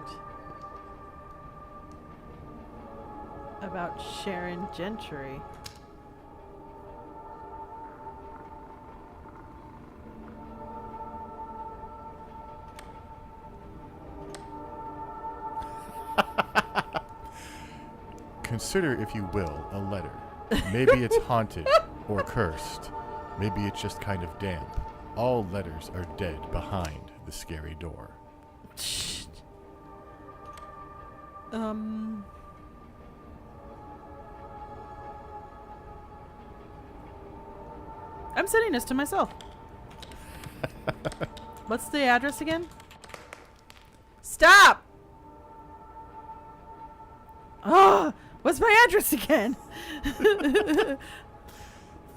about Sharon Gentry. Consider, if you will, a letter. Maybe it's haunted or cursed. Maybe it's just kind of damp. All letters are dead behind the scary door. I'm sending this to myself. What's the address again? Stop! Oh, what's my address again?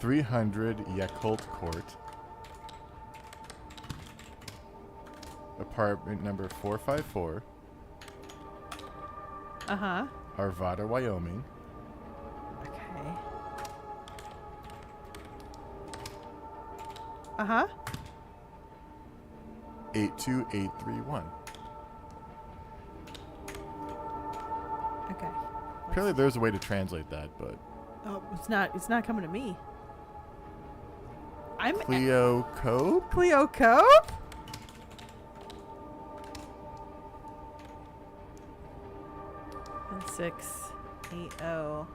300 Yakult Court. Apartment number 454. Uh-huh. Arvada, Wyoming. Okay. Uh-huh. 82831. Apparently there's a way to translate that, but... Oh, it's not coming to me. I'm Cleo Cope? Cleo Cope? And 680.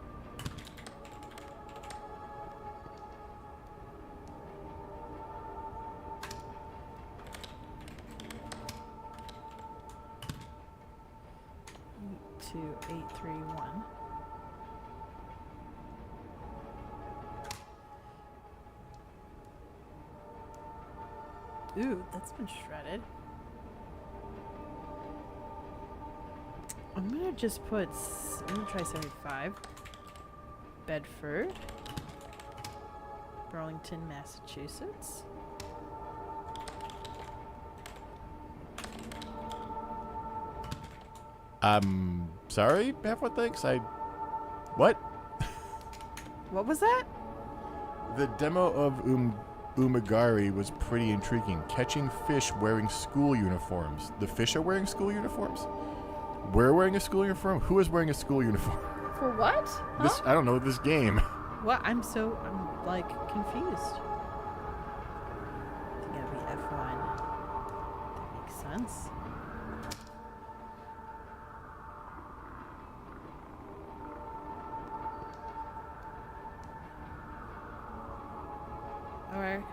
To 831. Ooh, that's been shredded. I'm gonna just put. I'm gonna try 75. Bedford, Burlington, Massachusetts. Sorry, everyone thinks What? What was that? The demo of Umagari was pretty intriguing. Catching fish wearing school uniforms. The fish are wearing school uniforms? We're wearing a school uniform? Who is wearing a school uniform? For what? This I don't know, this game. What? I'm like confused. I think it'd be F1. That makes sense. Alright.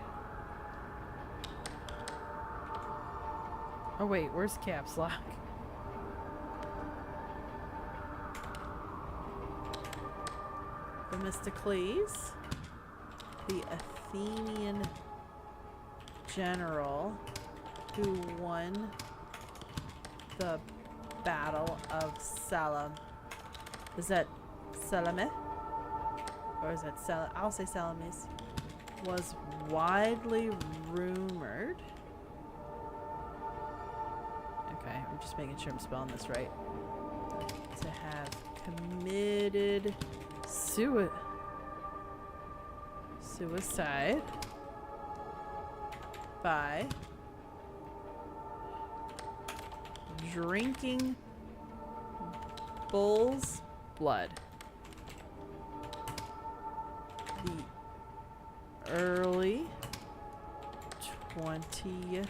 Oh wait, where's caps lock? Themistocles, the Athenian general who won the Battle of Salam. Is that Salamis? Or is that I'll say Salamis. Was widely rumored. Okay, I'm just making sure I'm spelling this right. To have committed suicide by drinking bull's blood. The early 20th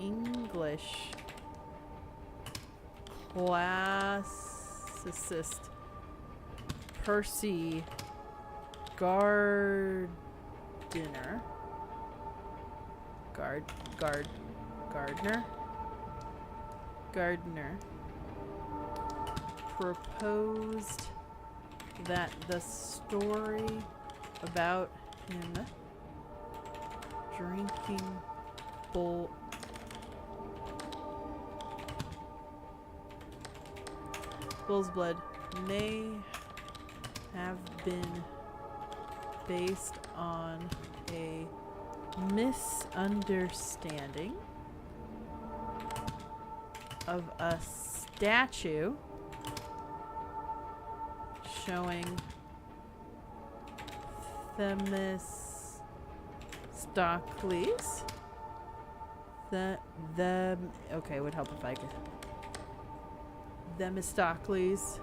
English classicist Percy Gardner proposed that the story about him drinking bull's blood may have been based on a misunderstanding of a statue showing Themistocles. Okay, it would help if I could. Themistocles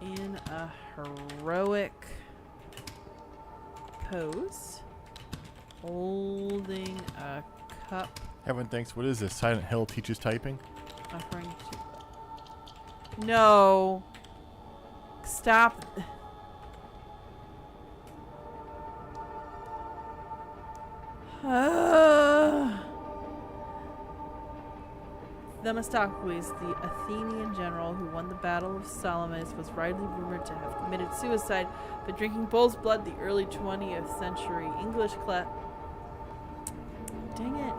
in a heroic pose, holding a cup. Everyone thinks, what is this? Silent Hill teaches typing? Offering to. No. Stop. Themistocles, the Athenian general who won the Battle of Salamis, was widely rumored to have committed suicide by drinking bull's blood. The early 20th century English Dang it.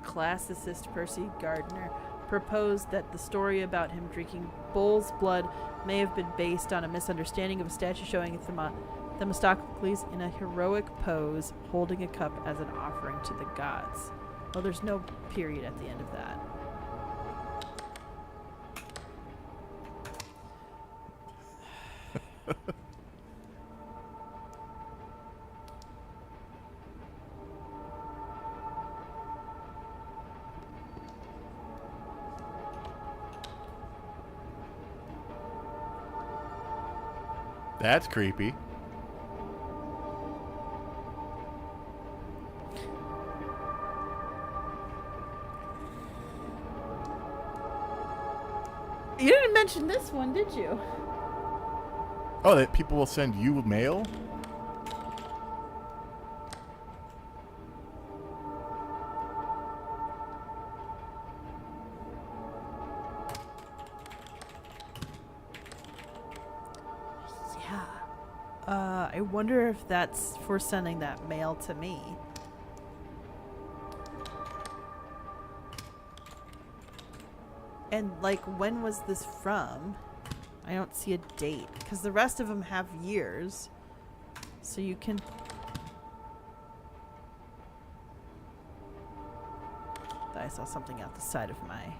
Classicist Percy Gardner proposed that the story about him drinking bull's blood may have been based on a misunderstanding of a statue showing Themistocles in a heroic pose, holding a cup as an offering to the gods. Well, there's no period at the end of that. That's creepy. You didn't mention this one, did you? Oh, that people will send you mail? Yeah. I wonder if that's for sending that mail to me. And, like, when was this from? I don't see a date. Because the rest of them have years. So you can... I saw something out the side of my...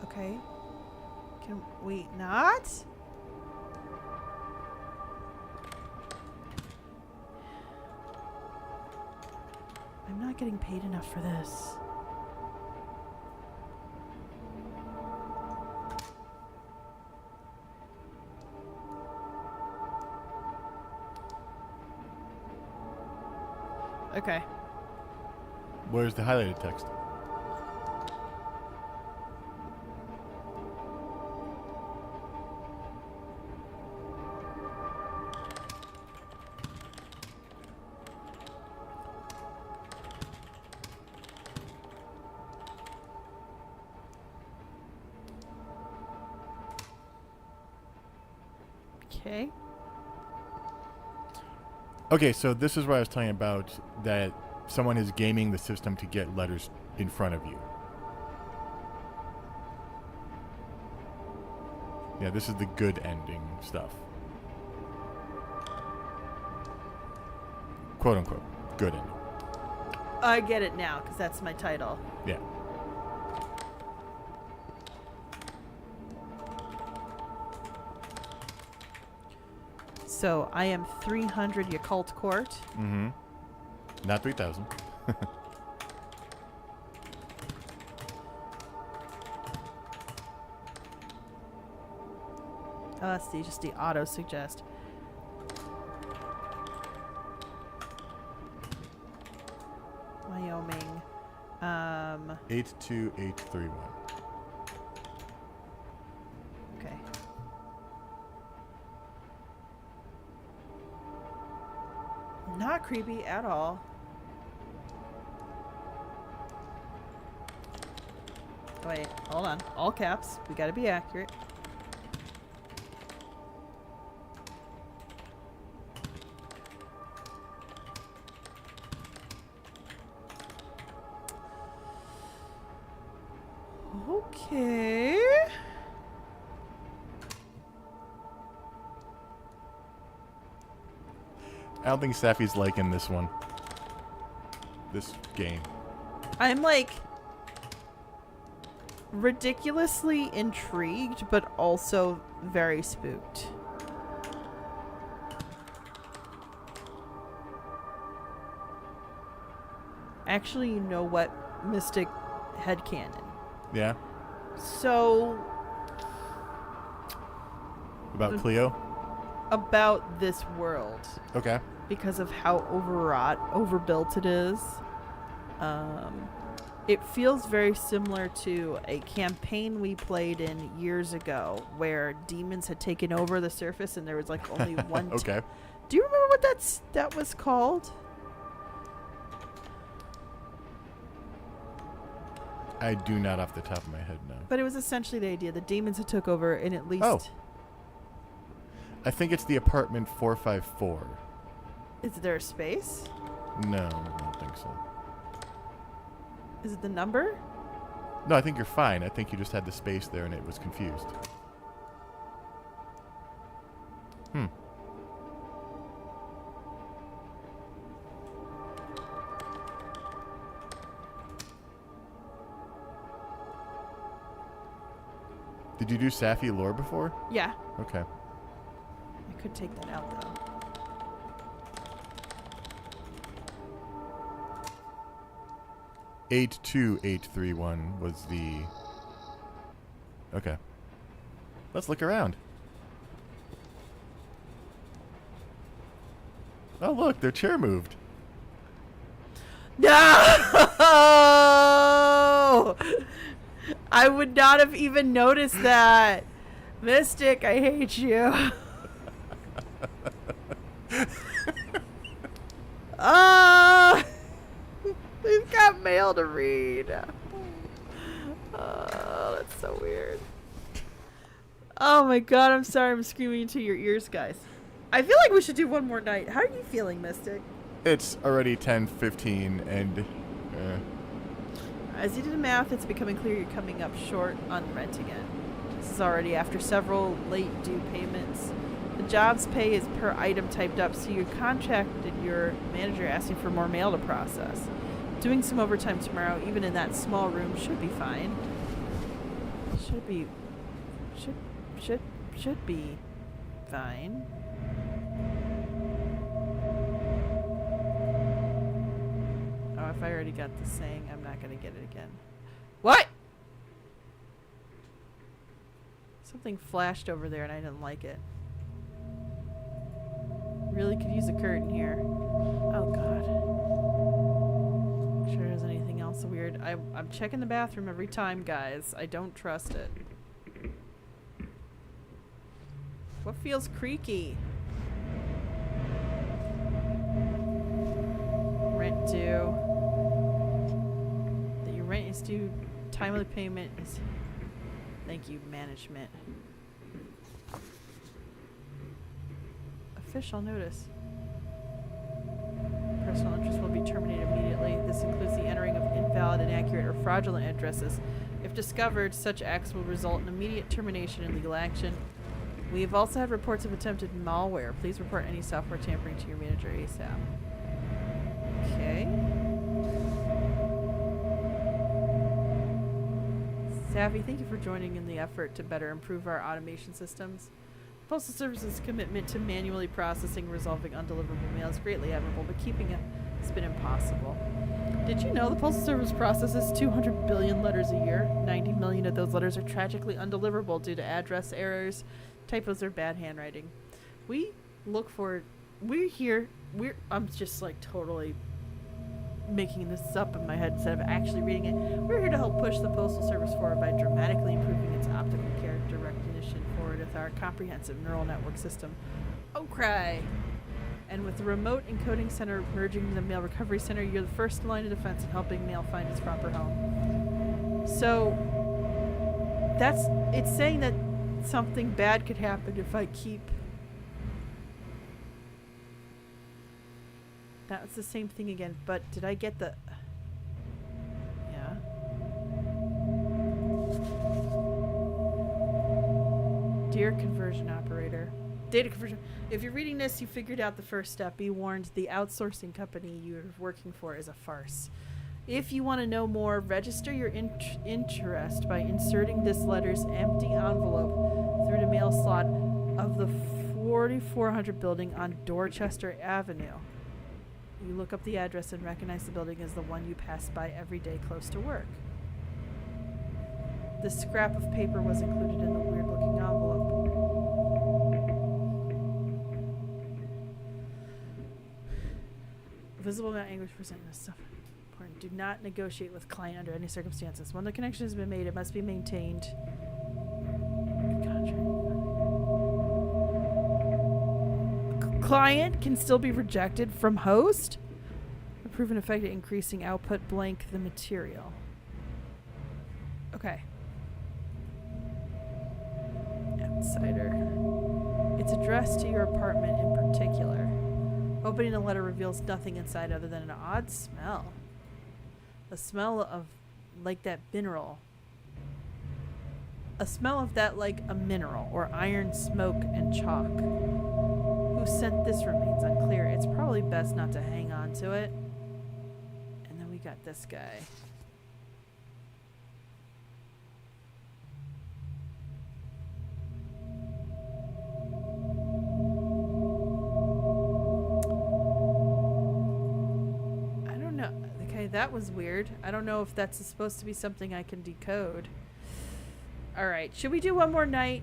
Okay. Can we not? I'm not getting paid enough for this. Okay. Where's the highlighted text? Okay. Okay, so this is what I was telling you about, that someone is gaming the system to get letters in front of you. Yeah, this is the good ending stuff. Quote unquote. Good ending. I get it now, because that's my title. Yeah. So I am 300 Yakult Court. Mm-hmm. Not 3,000. Oh, that's just the auto suggest. Wyoming. 82831. Okay. Not creepy at all. Wait, hold on. All caps. We gotta be accurate. Okay. I don't think Sapphy's liking this one. This game. I'm like ridiculously intrigued, but also very spooked. Actually, you know what? Mystic headcanon. Yeah? So, About Cleo? about this world, Okay. because of how overbuilt it is, it feels very similar to a campaign we played in years ago where demons had taken over the surface and there was like only one. Okay. Do you remember what that was called? I do not off the top of my head, no. But it was essentially the idea the demons had took over and at least. Oh. I think it's the apartment 454. Is there a space? No, I don't think so. Is it the number? No, I think you're fine. I think you just had the space there and it was confused. Hmm. Did you do Sapphy lore before? Yeah. Okay. I could take that out, though. 82831 was the... Okay. Let's look around. Oh, look, their chair moved. No! I would not have even noticed that. Mystic, I hate you. Oh! We've got mail to read. Oh, that's so weird. Oh my god, I'm sorry I'm screaming into your ears, guys. I feel like we should do one more night. How are you feeling, Mystic? It's already 10:15 and... As you do the math, it's becoming clear you're coming up short on rent again. This is already after several late due payments. The job's pay is per item typed up, so you contacted your manager asking for more mail to process. Doing some overtime tomorrow, even in that small room, should be fine. Should be fine. Oh, if I already got the saying, I'm not gonna get it again. What? Something flashed over there and I didn't like it. Really could use a curtain here. Oh god. Make sure there's anything else weird. I'm checking the bathroom every time, guys. I don't trust it. What feels creaky? Rent due. That your rent is due. Timely payment is... Thank you, management. Official notice. Personal interest will be terminated immediately. This includes the entering of invalid, inaccurate, or fraudulent addresses. If discovered, such acts will result in immediate termination and legal action. We have also had reports of attempted malware. Please report any software tampering to your manager ASAP. Okay. Sapphy, thank you for joining in the effort to better improve our automation systems. Postal Service's commitment to manually processing and resolving undeliverable mail is greatly admirable, but keeping it has been impossible. Did you know the Postal Service processes 200 billion letters a year? 90 million of those letters are tragically undeliverable due to address errors, typos, or bad handwriting. We're here. I'm just like totally making this up in my head instead of actually reading it. We're here to help push the Postal Service forward by dramatically improving its optical character recognition forward with our comprehensive neural network system. Oh, cry! And with the remote encoding center merging the mail recovery center, you're the first line of defense in helping mail find its proper home. So, it's saying that something bad could happen if I keep... That's the same thing again, but did I get the... Yeah. Dear conversion operator. Data conversion. If you're reading this, you figured out the first step. Be warned, the outsourcing company you're working for is a farce. If you want to know more, register your interest by inserting this letter's empty envelope through the mail slot of the 4400 building on Dorchester Avenue. You look up the address and recognize the building as the one you pass by every day close to work. This scrap of paper was included in the weird-looking envelope. Visible amount of anguish presenting this stuff. Important. Do not negotiate with client under any circumstances. When the connection has been made, it must be maintained. Client can still be rejected from host. A proven effect at increasing output blank the material. Okay. Outsider. It's addressed to your apartment in particular. Opening the letter reveals nothing inside other than an odd smell. A smell of like that mineral. A smell of that like a mineral or iron smoke and chalk. Who sent this remains unclear. It's probably best not to hang on to it. And then we got this guy. that was weird. I don't know if that's supposed to be something I can decode. Alright, should we do one more night?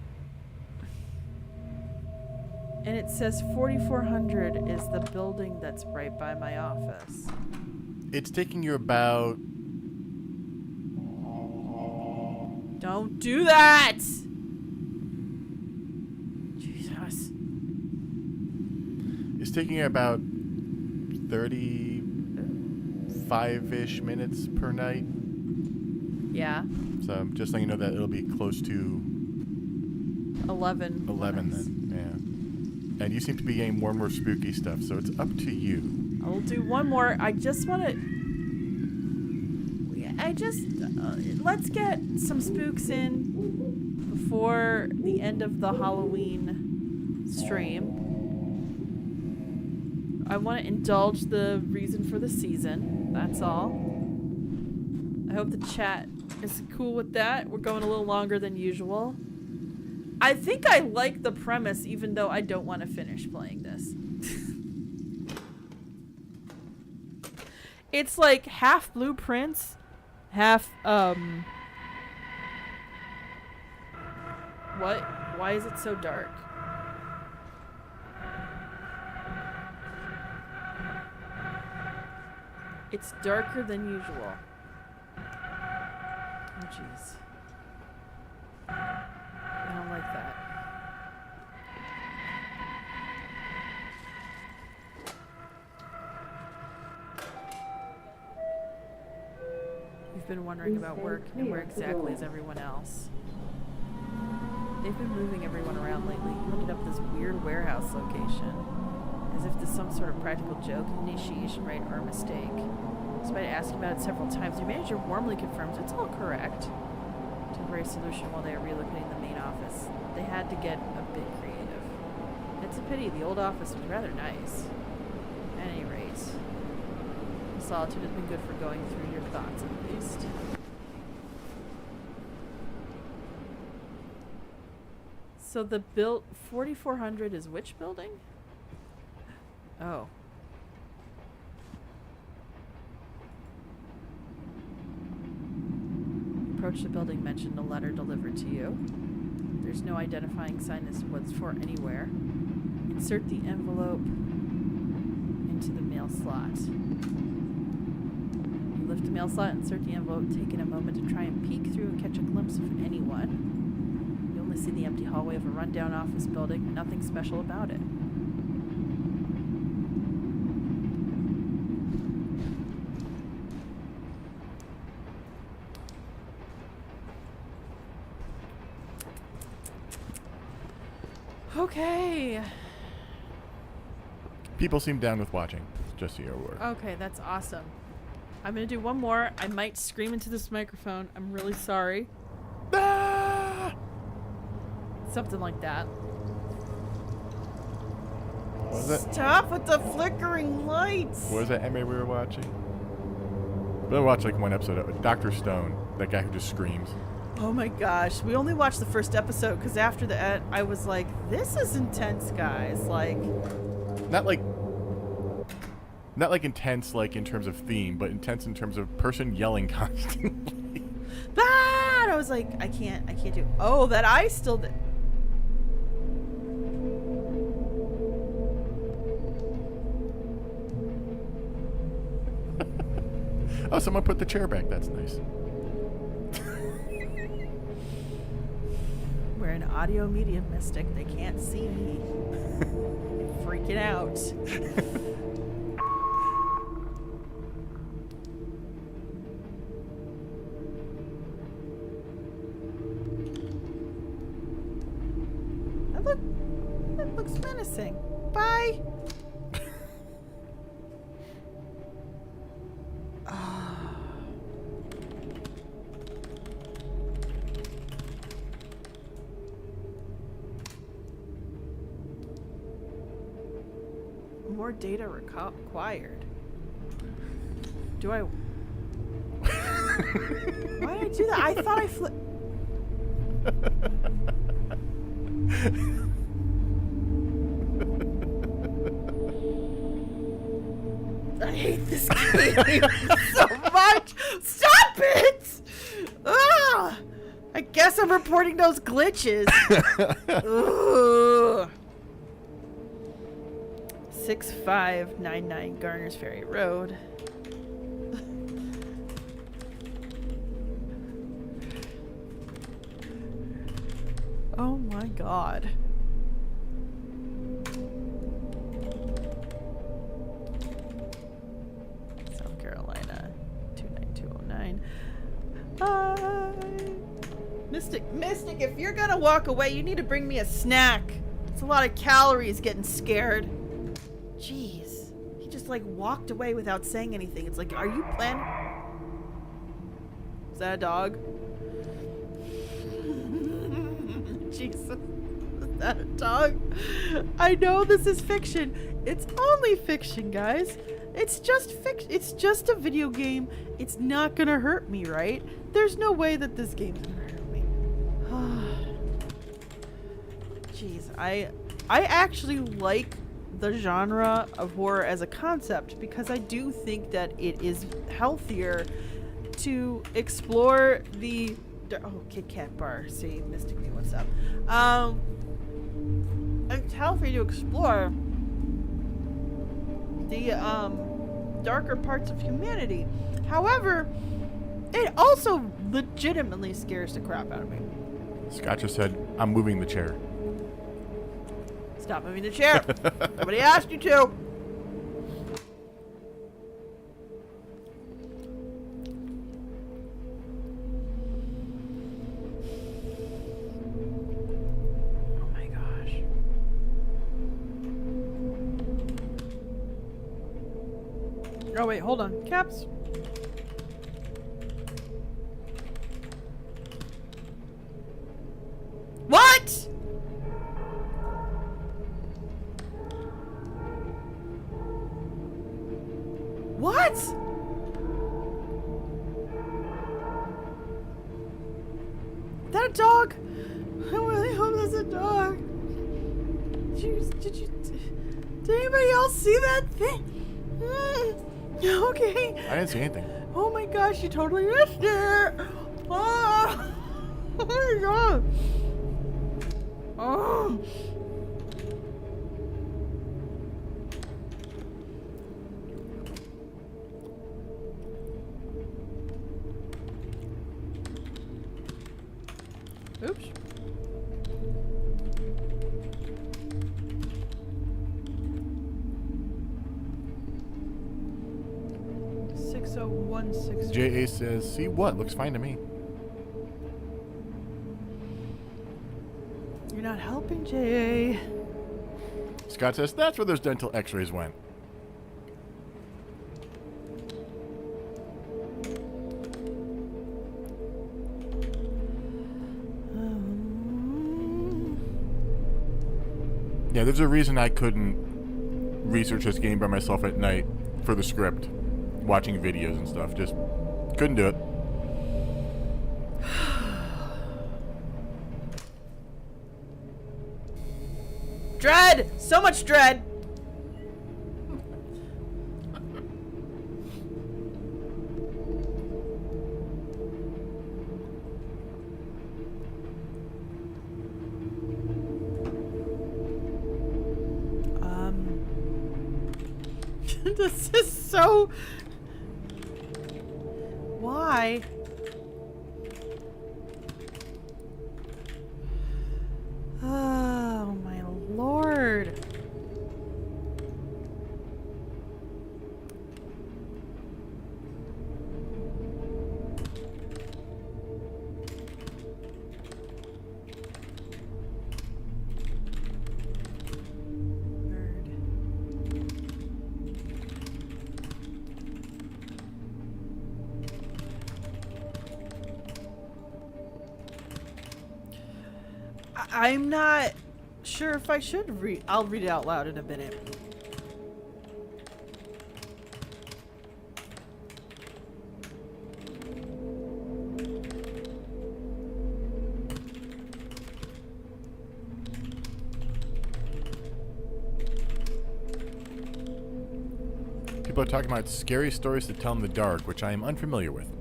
And it says 4400 is the building that's right by my office. It's taking you about... Don't do that! Jesus. It's taking you about 35-ish minutes per night. Yeah. So just letting you know that it'll be close to 11. 11 then. Yeah. And you seem to be getting more and more spooky stuff, so it's up to you. I'll do one more. I just want to... let's get some spooks in before the end of the Halloween stream. I want to indulge the reason for the season. That's all. I hope the chat is cool with that. We're going a little longer than usual. I think I like the premise, even though I don't want to finish playing this. It's like half blueprints, half, what? Why is it so dark? It's darker than usual. Oh, jeez. I don't like that. You've been wondering about work, and where exactly is everyone else? They've been moving everyone around lately. You ended up at this weird warehouse location. As if this is some sort of practical joke, initiation rate, or mistake. Despite asking about it several times, your manager warmly confirms it's all correct. Temporary solution while they are relocating the main office. They had to get a bit creative. It's a pity, the old office was rather nice. At any rate, the solitude has been good for going through your thoughts at least. So the 4400 is which building? Oh. Approach the building mentioned a letter delivered to you. There's no identifying sign as what's for anywhere. Insert the envelope into the mail slot. You lift the mail slot, insert the envelope, taking a moment to try and peek through and catch a glimpse of anyone. You only see the empty hallway of a rundown office building, nothing special about it. Okay. People seem down with watching, just so you're aware. Okay, that's awesome. I'm gonna do one more. I might scream into this microphone. I'm really sorry. Ah! Something like that. What was that? Stop with the flickering lights! What was that anime we were watching? We only watched like one episode of Dr. Stone, that guy who just screams. Oh my gosh. We only watched the first episode because after that I was like, this is intense, guys. Like... Not like intense like in terms of theme, but intense in terms of person yelling constantly. Ah! And I was like, I can't do... Oh, that I still did... Oh, someone put the chair back. That's nice. We're an audio media mystic. They can't see me. Freaking out. That looks menacing. Bye. More data required. Do I... Why did I do that? I thought I I hate this game so much. what? Stop it! Ugh! I guess I'm reporting those glitches. Ugh. 6599 Garner's Ferry Road. Oh my god. South Carolina 29209. Mystic, if you're gonna walk away, you need to bring me a snack. It's a lot of calories getting scared. Jeez. He just like walked away without saying anything. It's like, are you planning? Is that a dog? Jesus. Is that a dog? I know this is fiction. It's only fiction, guys. It's just fiction. It's just a video game. It's not gonna hurt me, right? There's no way that this game's gonna hurt me. Jeez, I actually like the genre of horror as a concept because I do think that it is healthier to explore the Kit Kat bar. See, Mystic me, what's up? It's healthy to explore the darker parts of humanity. However, it also legitimately scares the crap out of me. Scott just said, I'm moving the chair. Stop moving the chair. Nobody asked you to. Oh my gosh. Oh wait, hold on. Caps. What? What? Is that a dog? I really hope that's a dog. Did anybody else see that thing? Okay. I didn't see anything. Oh my gosh, you totally missed it. Oh, oh my god. Oh. Oops. JA says, see what? Looks fine to me. You're not helping, JA. Scott says, that's where those dental x-rays went. Yeah, there's a reason I couldn't research this game by myself at night for the script. Watching videos and stuff. Just couldn't do it. Dread! So much dread! This is so... Why? Oh my lord. I'm not sure if I should read. I'll read it out loud in a minute. people are talking about scary stories to tell in the dark, which I am unfamiliar with.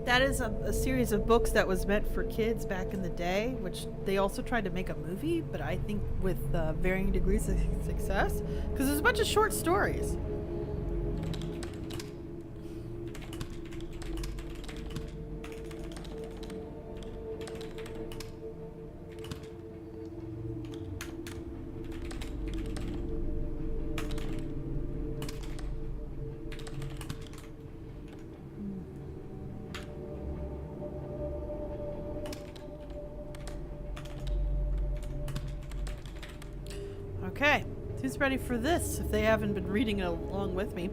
That is a series of books that was meant for kids back in the day, which they also tried to make a movie, but I think with varying degrees of success, because there's a bunch of short stories. Okay, who's ready for this if they haven't been reading it along with me?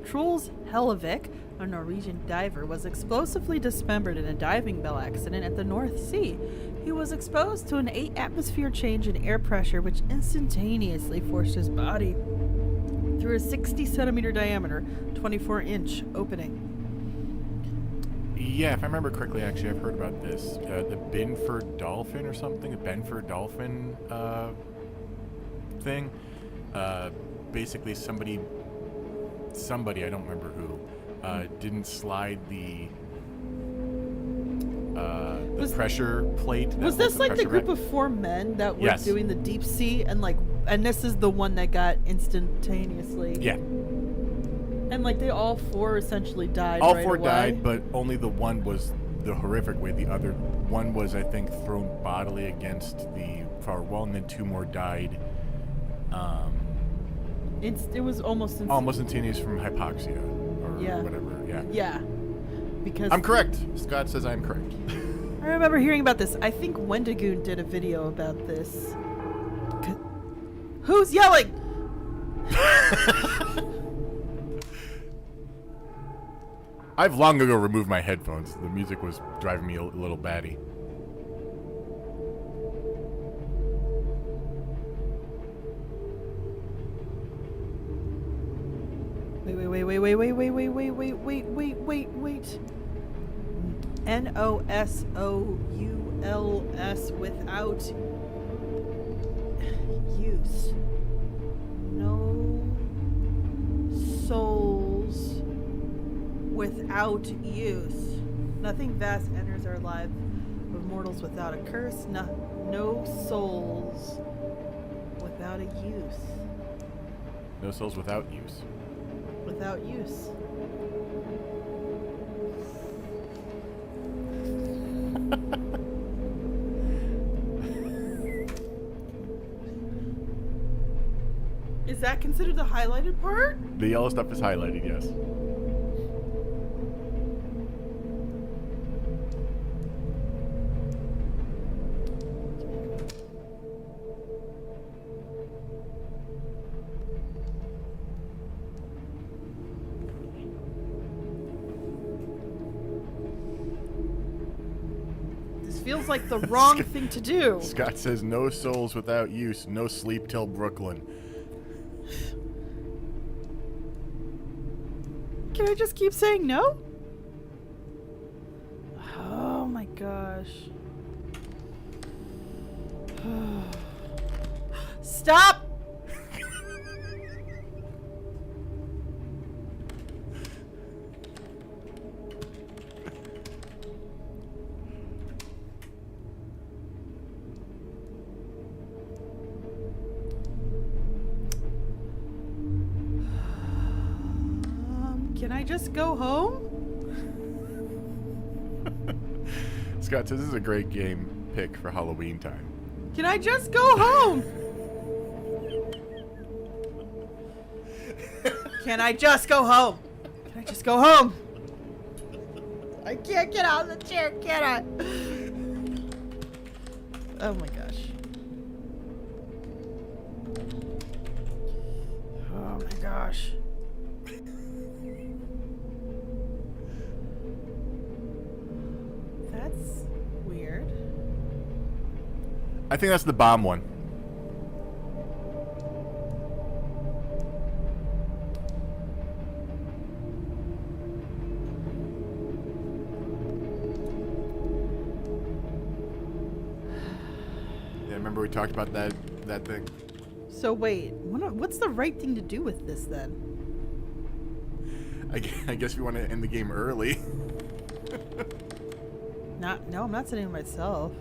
Truls Hellevik, a Norwegian diver, was explosively dismembered in a diving bell accident at the North Sea. He was exposed to an 8-atmosphere change in air pressure, which instantaneously forced his body through a 60-centimeter diameter, 24-inch opening. Yeah, if I remember correctly, actually, I've heard about this. The Binford dolphin or something, the Benford dolphin thing. Basically, somebody, I don't remember who, didn't slide the pressure plate. Was this like the group of 4 men that were doing the deep sea, and this is the one that got instantaneously? Yeah. And they all 4 essentially died. All right 4 away? died, but only the one was the horrific way. The other one was, I think, thrown bodily against the far wall, and then 2 more died. It was almost instantaneous from hypoxia or whatever. Yeah. Yeah. Because I'm correct. Scott says I'm correct. I remember hearing about this. I think Wendigoon did a video about this. Who's yelling? I've long ago removed my headphones. The music was driving me a little batty. Wait. NOSOULS without use. No souls without use. Nothing vast enters our life of mortals without a curse. No souls without a use. No souls without use. Without use. Is that considered the highlighted part? The yellow stuff is highlighted, yes. Feels like the wrong thing to do. Scott says no souls without use, no sleep till Brooklyn. Can I just keep saying no? Oh my gosh. Stop! Can I just go home? Scott says this is a great game pick for Halloween time. Can I just go home? Can I just go home? Can I just go home? I can't get out of the chair, can I? Oh my gosh. Oh my gosh. That's weird. I think that's the bomb one. Yeah, remember we talked about that thing? So wait, what's the right thing to do with this then? I guess we want to end the game early. No, I'm not sitting with myself.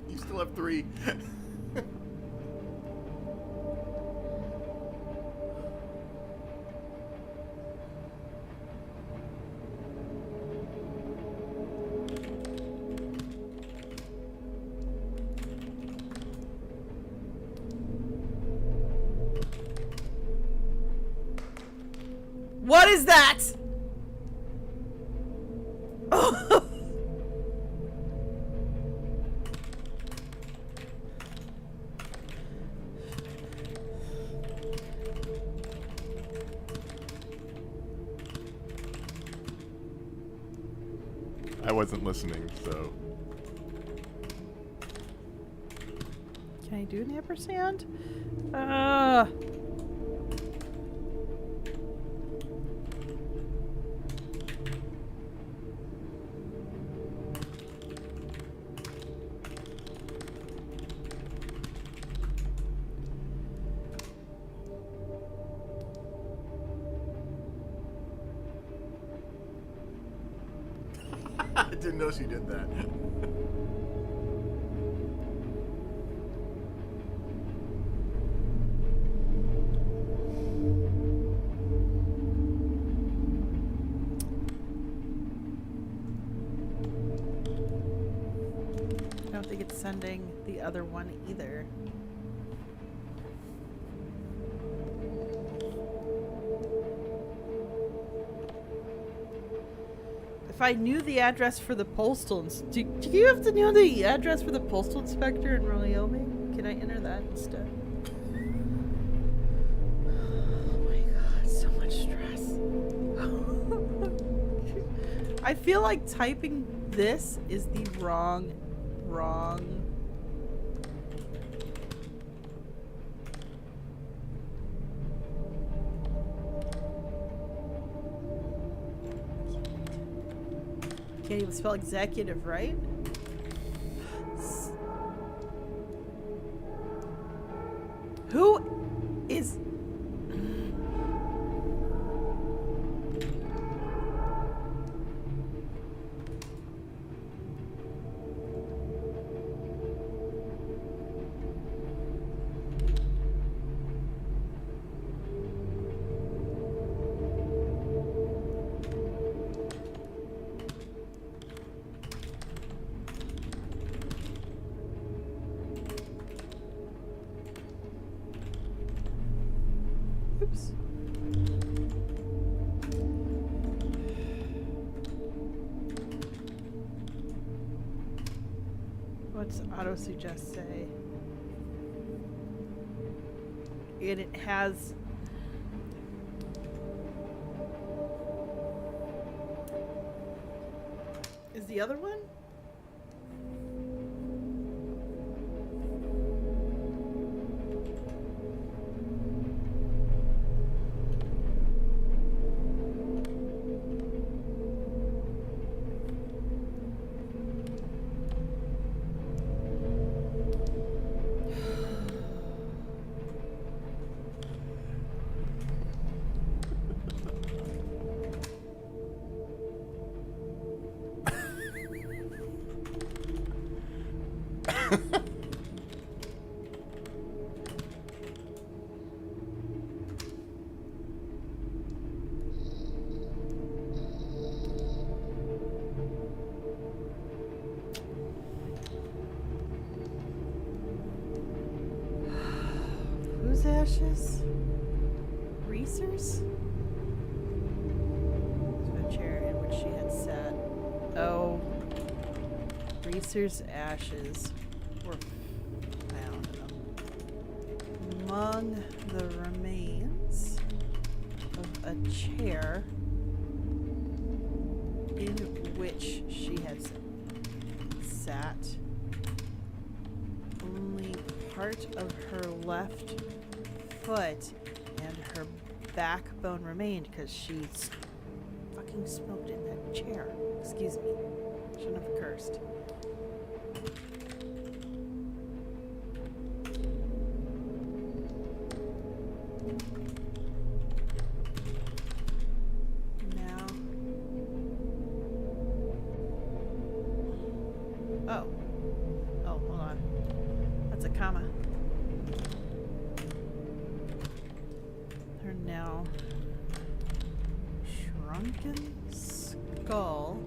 You still have 3. What is that? I wasn't listening, so. Can I do an ampersand? I didn't know she did that. I don't think it's sending the other one either. If I knew the address for the postal, do you have to know the address for the postal inspector in Wyoming? Can I enter that instead? Oh my god, so much stress. I feel like typing this is the wrong. Can't even spell executive, right? Who is... Oops. What's auto-suggest say? And it has... Is the other one? Whose ashes? Reeser's? To a chair in which she had sat. Oh. Reeser's ashes were found among the remains of a chair in which she had sat. Only part of her left foot and her backbone remained because she fucking smoked in that chair. Excuse me. Shouldn't have cursed. Now. Oh. Oh, hold on. That's a comma. Her now shrunken skull.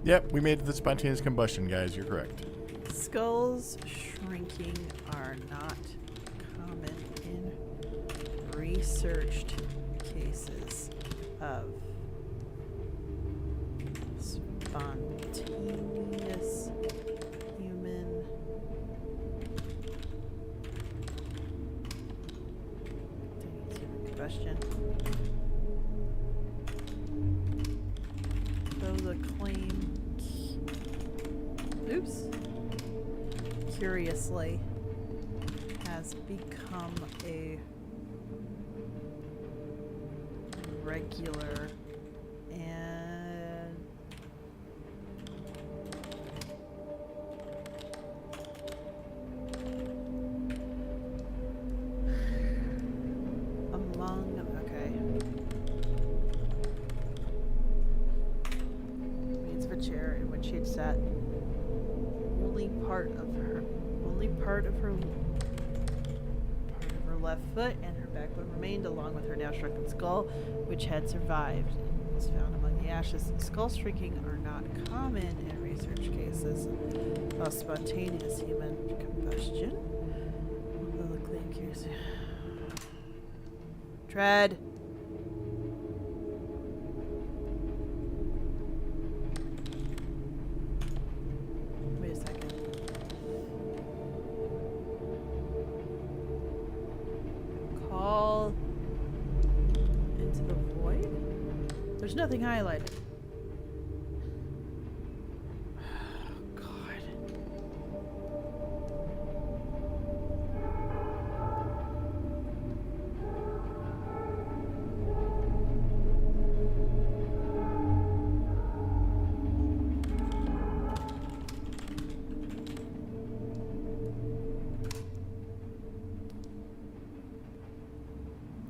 Yep, we made the spontaneous combustion, guys. You're correct. Skulls shrinking are not common in researched cases of spontaneous human combustion. Though the claim, curiously, has become a regular and means of a chair in which she had sat. Only part of her left foot and her backbone remained, along with her now shrunken skull, which had survived and was found among the ashes. Skull shrinking are not common in research cases of spontaneous human combustion. Although the claim carries tread. Wait a second. Call into the void? There's nothing highlighted. God.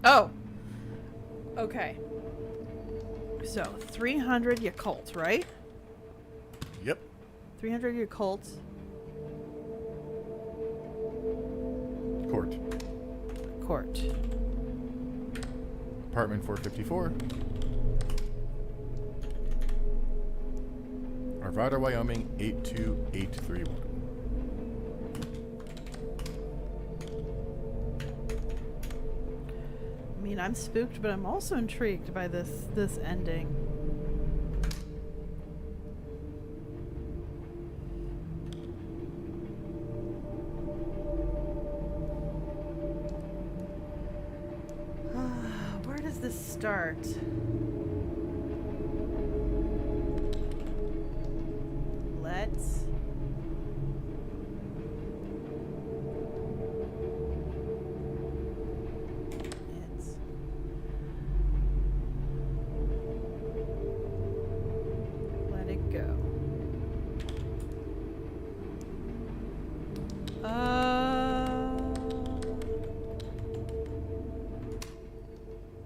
Oh. Okay. So, 300 Yakult, right? Yep. 300 Yakult. Court. Court. Apartment 454. Arvada, Wyoming 82831. I mean, I'm spooked, but I'm also intrigued by this ending. Where does this start? Let's let it go.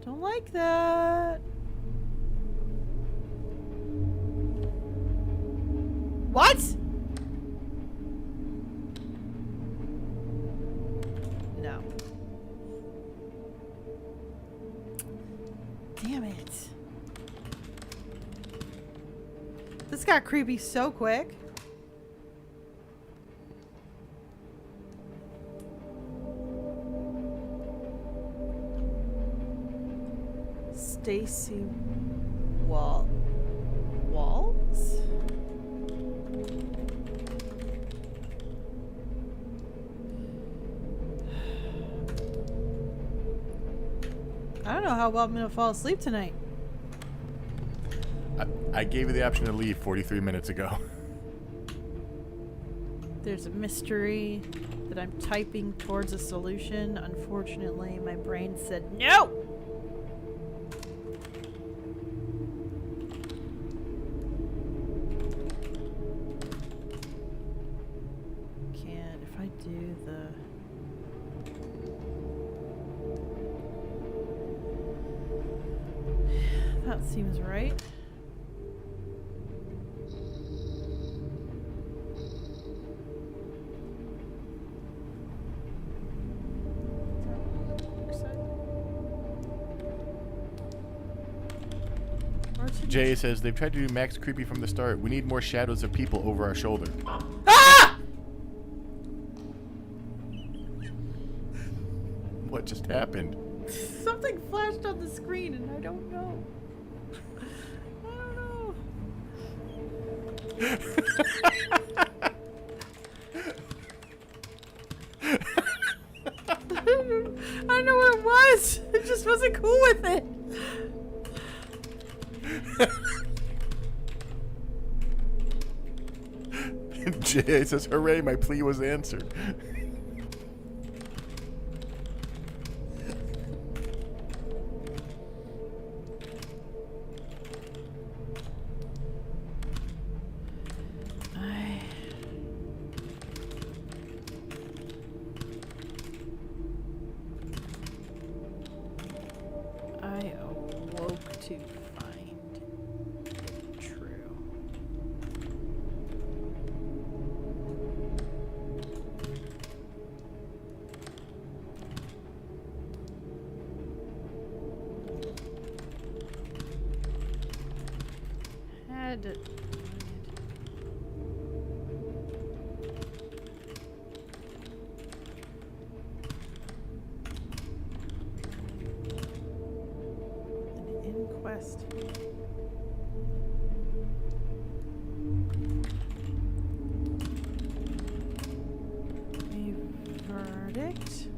Don't like that. What? No. Damn it. This got creepy so quick. Stacy Waltz? I don't know how well I'm gonna fall asleep tonight. I gave you the option to leave 43 minutes ago. There's a mystery that I'm typing towards a solution. Unfortunately, my brain said no! If I do that seems right. Jay says they've tried to do max creepy from the start. We need more shadows of people over our shoulder. Ah! What just happened? Something flashed on the screen and I don't know. I don't know what it was. I just wasn't cool with it. Jay says, hooray, my plea was answered. I awoke to find it true. Had inquest. A verdict.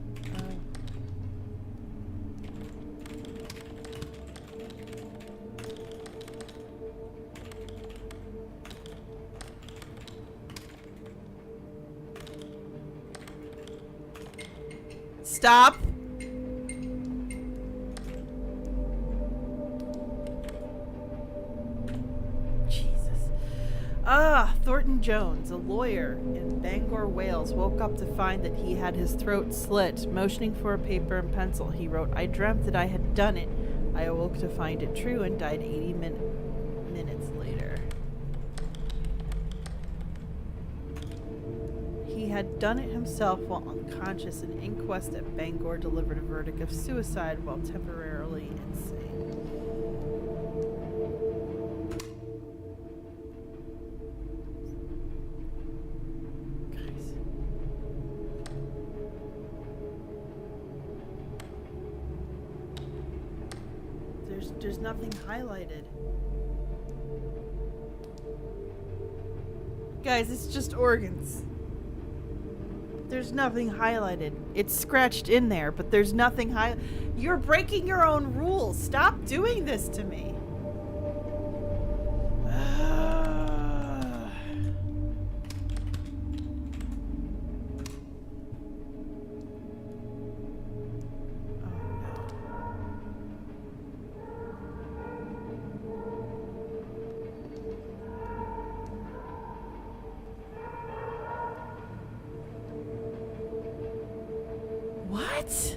Stop. Thornton Jones, a lawyer in Bangor, Wales, woke up to find that he had his throat slit. Motioning for a paper and pencil, he wrote, "I dreamt that I had done it. I awoke to find it true and died 80 minutes later." He had done it himself while unconscious. An inquest at Bangor delivered a verdict of suicide while temporarily insane. There's nothing highlighted. Guys, it's just organs. There's nothing highlighted. It's scratched in there, but there's nothing You're breaking your own rules. Stop doing this to me. What?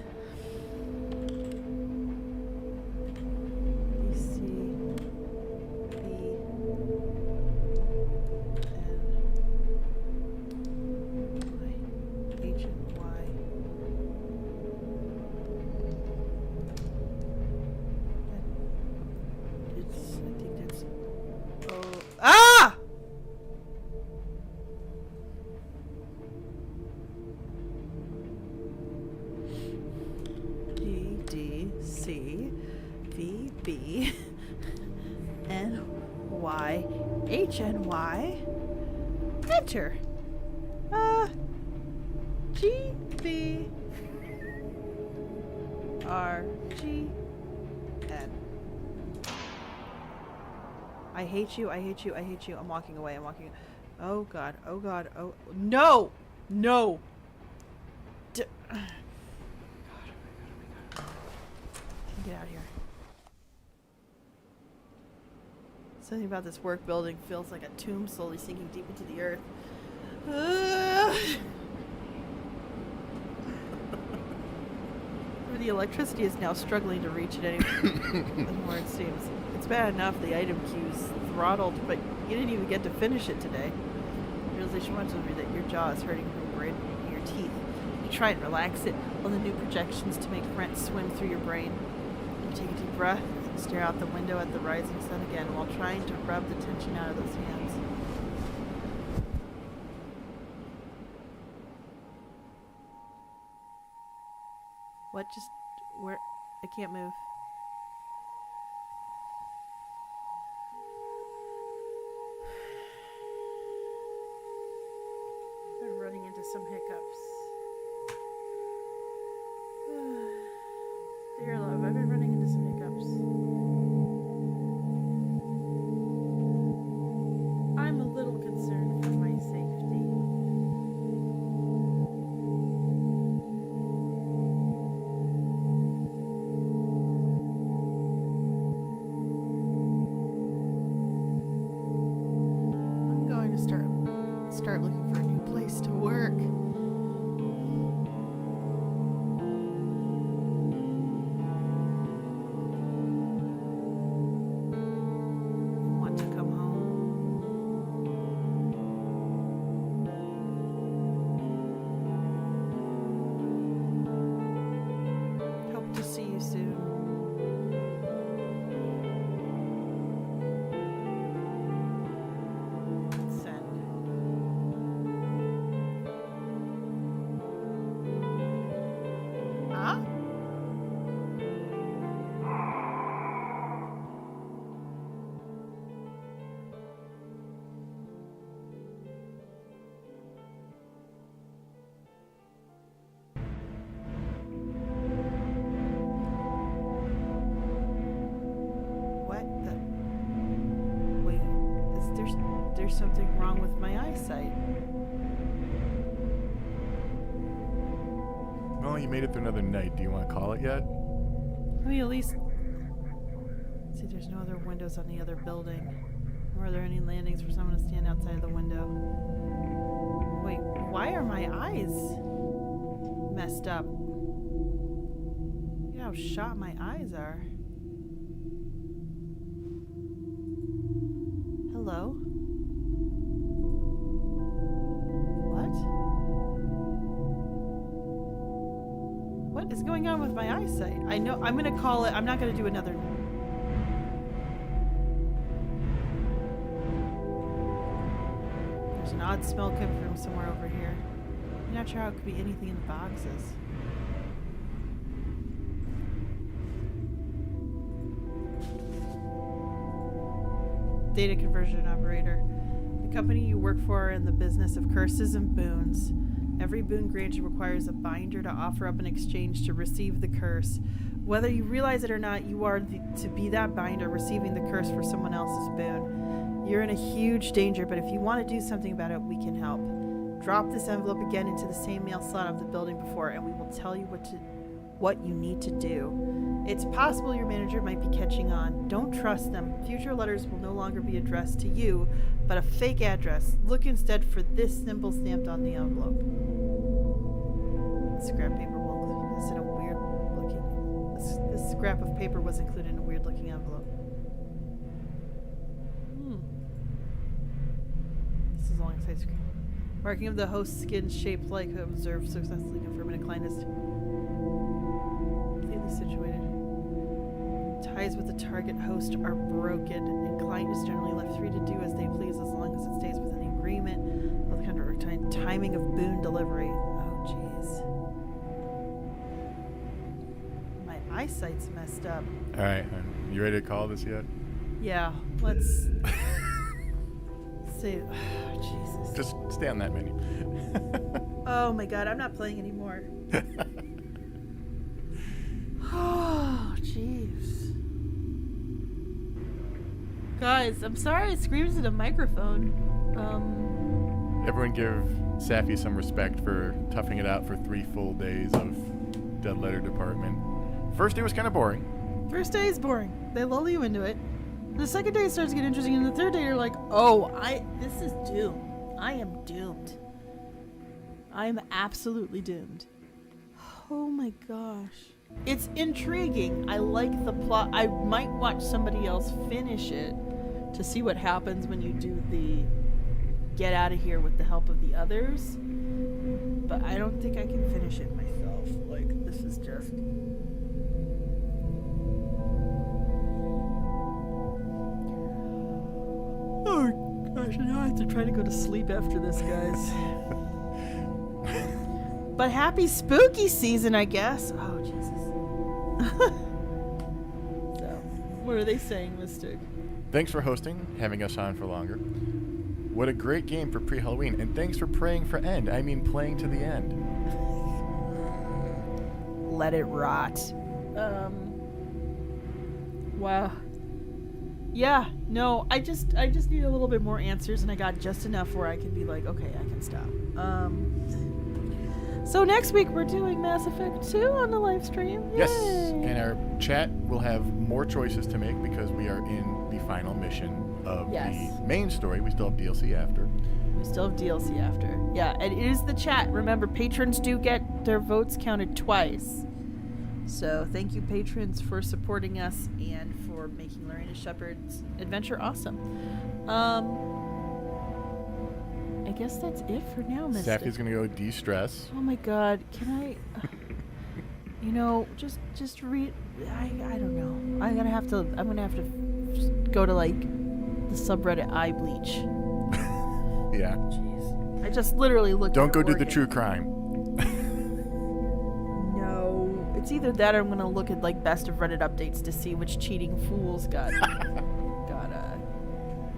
Gen Y. Enter. G B R G N. I hate you. I hate you. I hate you. I'm walking away. I'm walking. Oh god. Oh god. Oh no. No. God. Oh my god. Oh my god. Get out of here. Something about this work building feels like a tomb slowly sinking deep into the earth. The electricity is now struggling to reach it anymore, it seems. It's bad enough the item queue's throttled, but you didn't even get to finish it today. Realization watches over that your jaw is hurting from your teeth. You try and relax it while the new projections to make rent swim through your brain. You take a deep breath and stare out the window at the rising sun again while trying to rub the tension out of those hands. What just... where... I can't move. I'm running into some hiccups. Dear love, I've been running into some hiccups. I'm a little concerned for my safety. I'm going to start looking for a new place to work. Want to come home. Hope to see you soon. Send. Huh? What the? Wait, there's something wrong with my eyesight. Well, you made it through another night. Do you want to call it yet? Let me at least see. There's no other windows on the other building. Nor are there any landings for someone to stand outside of the window. Wait, why are my eyes messed up? Look how shot my eyes are. Hello? What? What is going on with my eyesight? I know I'm gonna call it. I'm not gonna do another. There's an odd smell coming from somewhere over here. I'm not sure how it could be anything in the boxes. Data conversion operator. The company you work for are in the business of curses and boons. Every boon granted requires a binder to offer up an exchange to receive the curse. Whether you realize it or not, you are to be that binder receiving the curse for someone else's boon. You're in a huge danger, but if you want to do something about it, we can help. Drop this envelope again into the same mail slot of the building before, and we will tell you what you need to do. It's possible your manager might be catching on. Don't trust them. Future letters will no longer be addressed to you, but a fake address. Look instead for this symbol stamped on the envelope. Scrap paper will include this in a weird looking. This scrap of paper was included in a weird looking envelope. This is a long side screen. Marking of the host's skin shaped like observed successfully confirming a client is completely situated. Ties with the target host are broken, and client is generally left free to do as they please as long as it stays within the agreement of the contract timing of boon delivery. Oh, jeez. My eyesight's messed up. All right. You ready to call this yet? Yeah, let's. Say, Jesus. Just stay on that menu. Oh my god, I'm not playing anymore. Oh, jeez. Guys, I'm sorry I screamed into the microphone. Everyone give Sapphy some respect for toughing it out for 3 full days of Dead Letter Department. First day was kind of boring. First day is boring. They lull you into it. The second day it starts to get interesting, and the third day you're like, oh, this is doomed. I am doomed. I am absolutely doomed. Oh my gosh. It's intriguing. I like the plot. I might watch somebody else finish it to see what happens when you do the get out of here with the help of the others. But I don't think I can finish it myself. Like, this is just... Oh gosh, now I have to try to go to sleep after this, guys. But happy spooky season, I guess. Oh, Jesus. So, what are they saying, Mystic? Thanks for hosting, having us on for longer. What a great game for pre-Halloween, and thanks for praying for end. I mean, playing to the end. Let it rot. Wow. Yeah, no, I just need a little bit more answers, and I got just enough where I can be like, okay, I can stop. So next week we're doing Mass Effect 2 on the live stream. Yay! Yes, and our chat will have more choices to make because we are in the final mission of the main story. We still have DLC after. We still have DLC after. Yeah, and it is the chat. Remember, patrons do get their votes counted twice. So thank you, patrons, for supporting us and for making Lorena Shepherd's adventure awesome. I guess that's it for now, Mystic. Sapphy's gonna go de-stress. Oh my god, can I... you know, just read... I don't know. I'm gonna have to just go to, like, the subreddit iBleach. Yeah. Jeez. I just literally looked Don't at go do the Oregon. true crime. No. It's either that or I'm gonna look at, like, best of Reddit updates to see which cheating fools got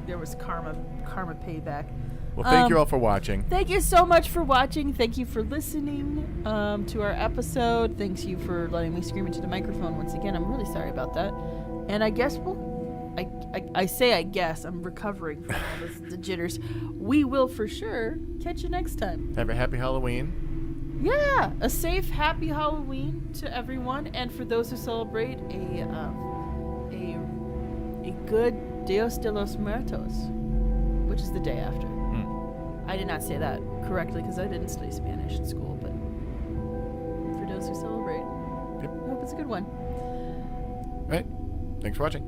there was karma payback. Well, thank you all for watching. Thank you so much for watching. Thank you for listening to our episode. Thanks you for letting me scream into the microphone once again. I'm really sorry about that. And I guess I guess I'm recovering from all the jitters. We will for sure catch you next time. Have a happy Halloween. Yeah, a safe, happy Halloween to everyone, and for those who celebrate a good Dios de los Muertos, which is the day after. I did not say that correctly because I didn't study Spanish in school, but for those who celebrate, I hope it's a good one. All right. Thanks for watching.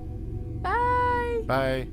Bye. Bye.